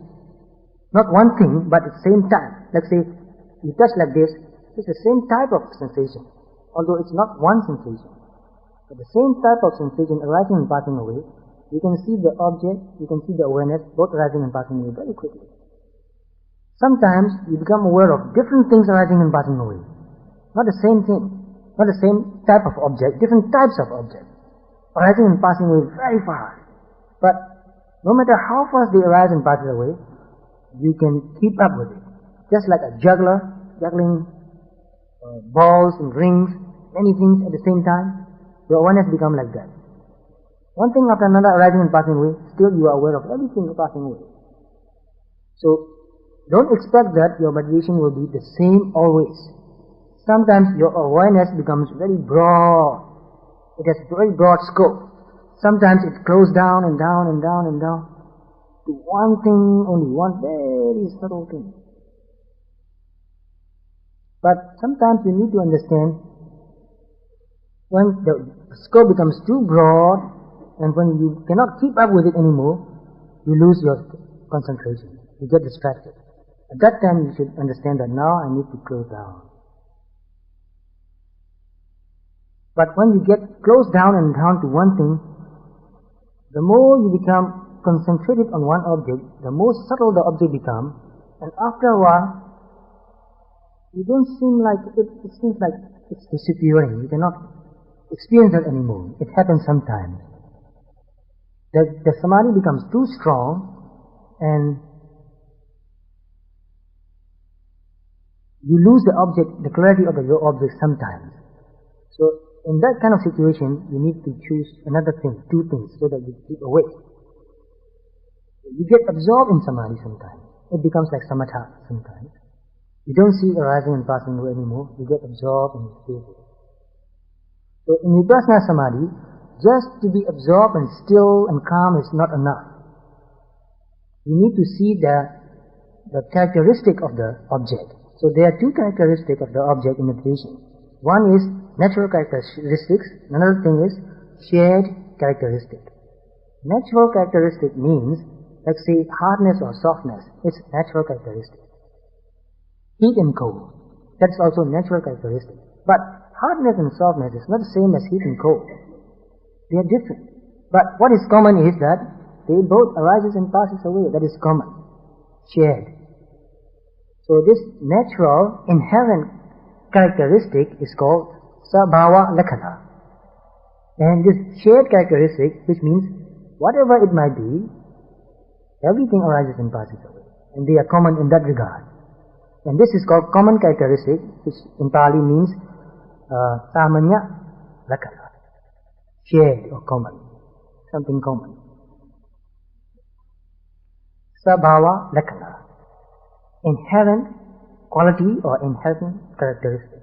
Not one thing, but at the same time. Let's say you touch like this, it's the same type of sensation, although it's not one sensation. But the same type of sensation arising and passing away, you can see the object, you can see the awareness, both arising and passing away very quickly. Sometimes you become aware of different things arising and passing away. Not the same thing, not the same type of object, different types of objects, arising and passing away very fast. But no matter how fast they arise and pass away, you can keep up with it. Just like a juggler, juggling balls and rings, many things at the same time, your awareness becomes like that. One thing after another arising and passing away, still you are aware of everything passing away. So, don't expect that your meditation will be the same always. Sometimes your awareness becomes very broad. It has very broad scope. Sometimes it goes down and down and down and down to one thing, only one very subtle thing. But sometimes you need to understand when the scope becomes too broad and when you cannot keep up with it anymore, you lose your concentration. You get distracted. At that time you should understand that now I need to close down. But when you get close down and down to one thing, the more you become concentrated on one object, the more subtle the object becomes, and after a while, you don't seem like it seems like it's disappearing. You cannot experience that anymore. It happens sometimes. The samadhi becomes too strong, and you lose the object, the clarity of your object sometimes. So, in that kind of situation, you need to choose another thing, two things, so that you keep awake. You get absorbed in samadhi sometimes. It becomes like samatha sometimes. You don't see arising and passing away anymore. You get absorbed and stay there. So in vipassana samadhi, just to be absorbed and still and calm is not enough. You need to see the characteristic of the object. So there are two characteristics of the object in meditation. One is natural characteristics, another thing is shared characteristic. Natural characteristic means, let's say, hardness or softness. It's natural characteristic. Heat and cold, that's also natural characteristic. But hardness and softness is not the same as heat and cold. They are different. But what is common is that they both arises and passes away. That is common, shared. So this natural, inherent characteristic is called sabhava lakkhana. And this shared characteristic, which means whatever it might be, everything arises and passes away. And they are common in that regard. And this is called common characteristic, which in Pali means samanya lakkhana. Shared or common. Something common. Sabhava lakkhana. Inherent quality or inherent characteristic.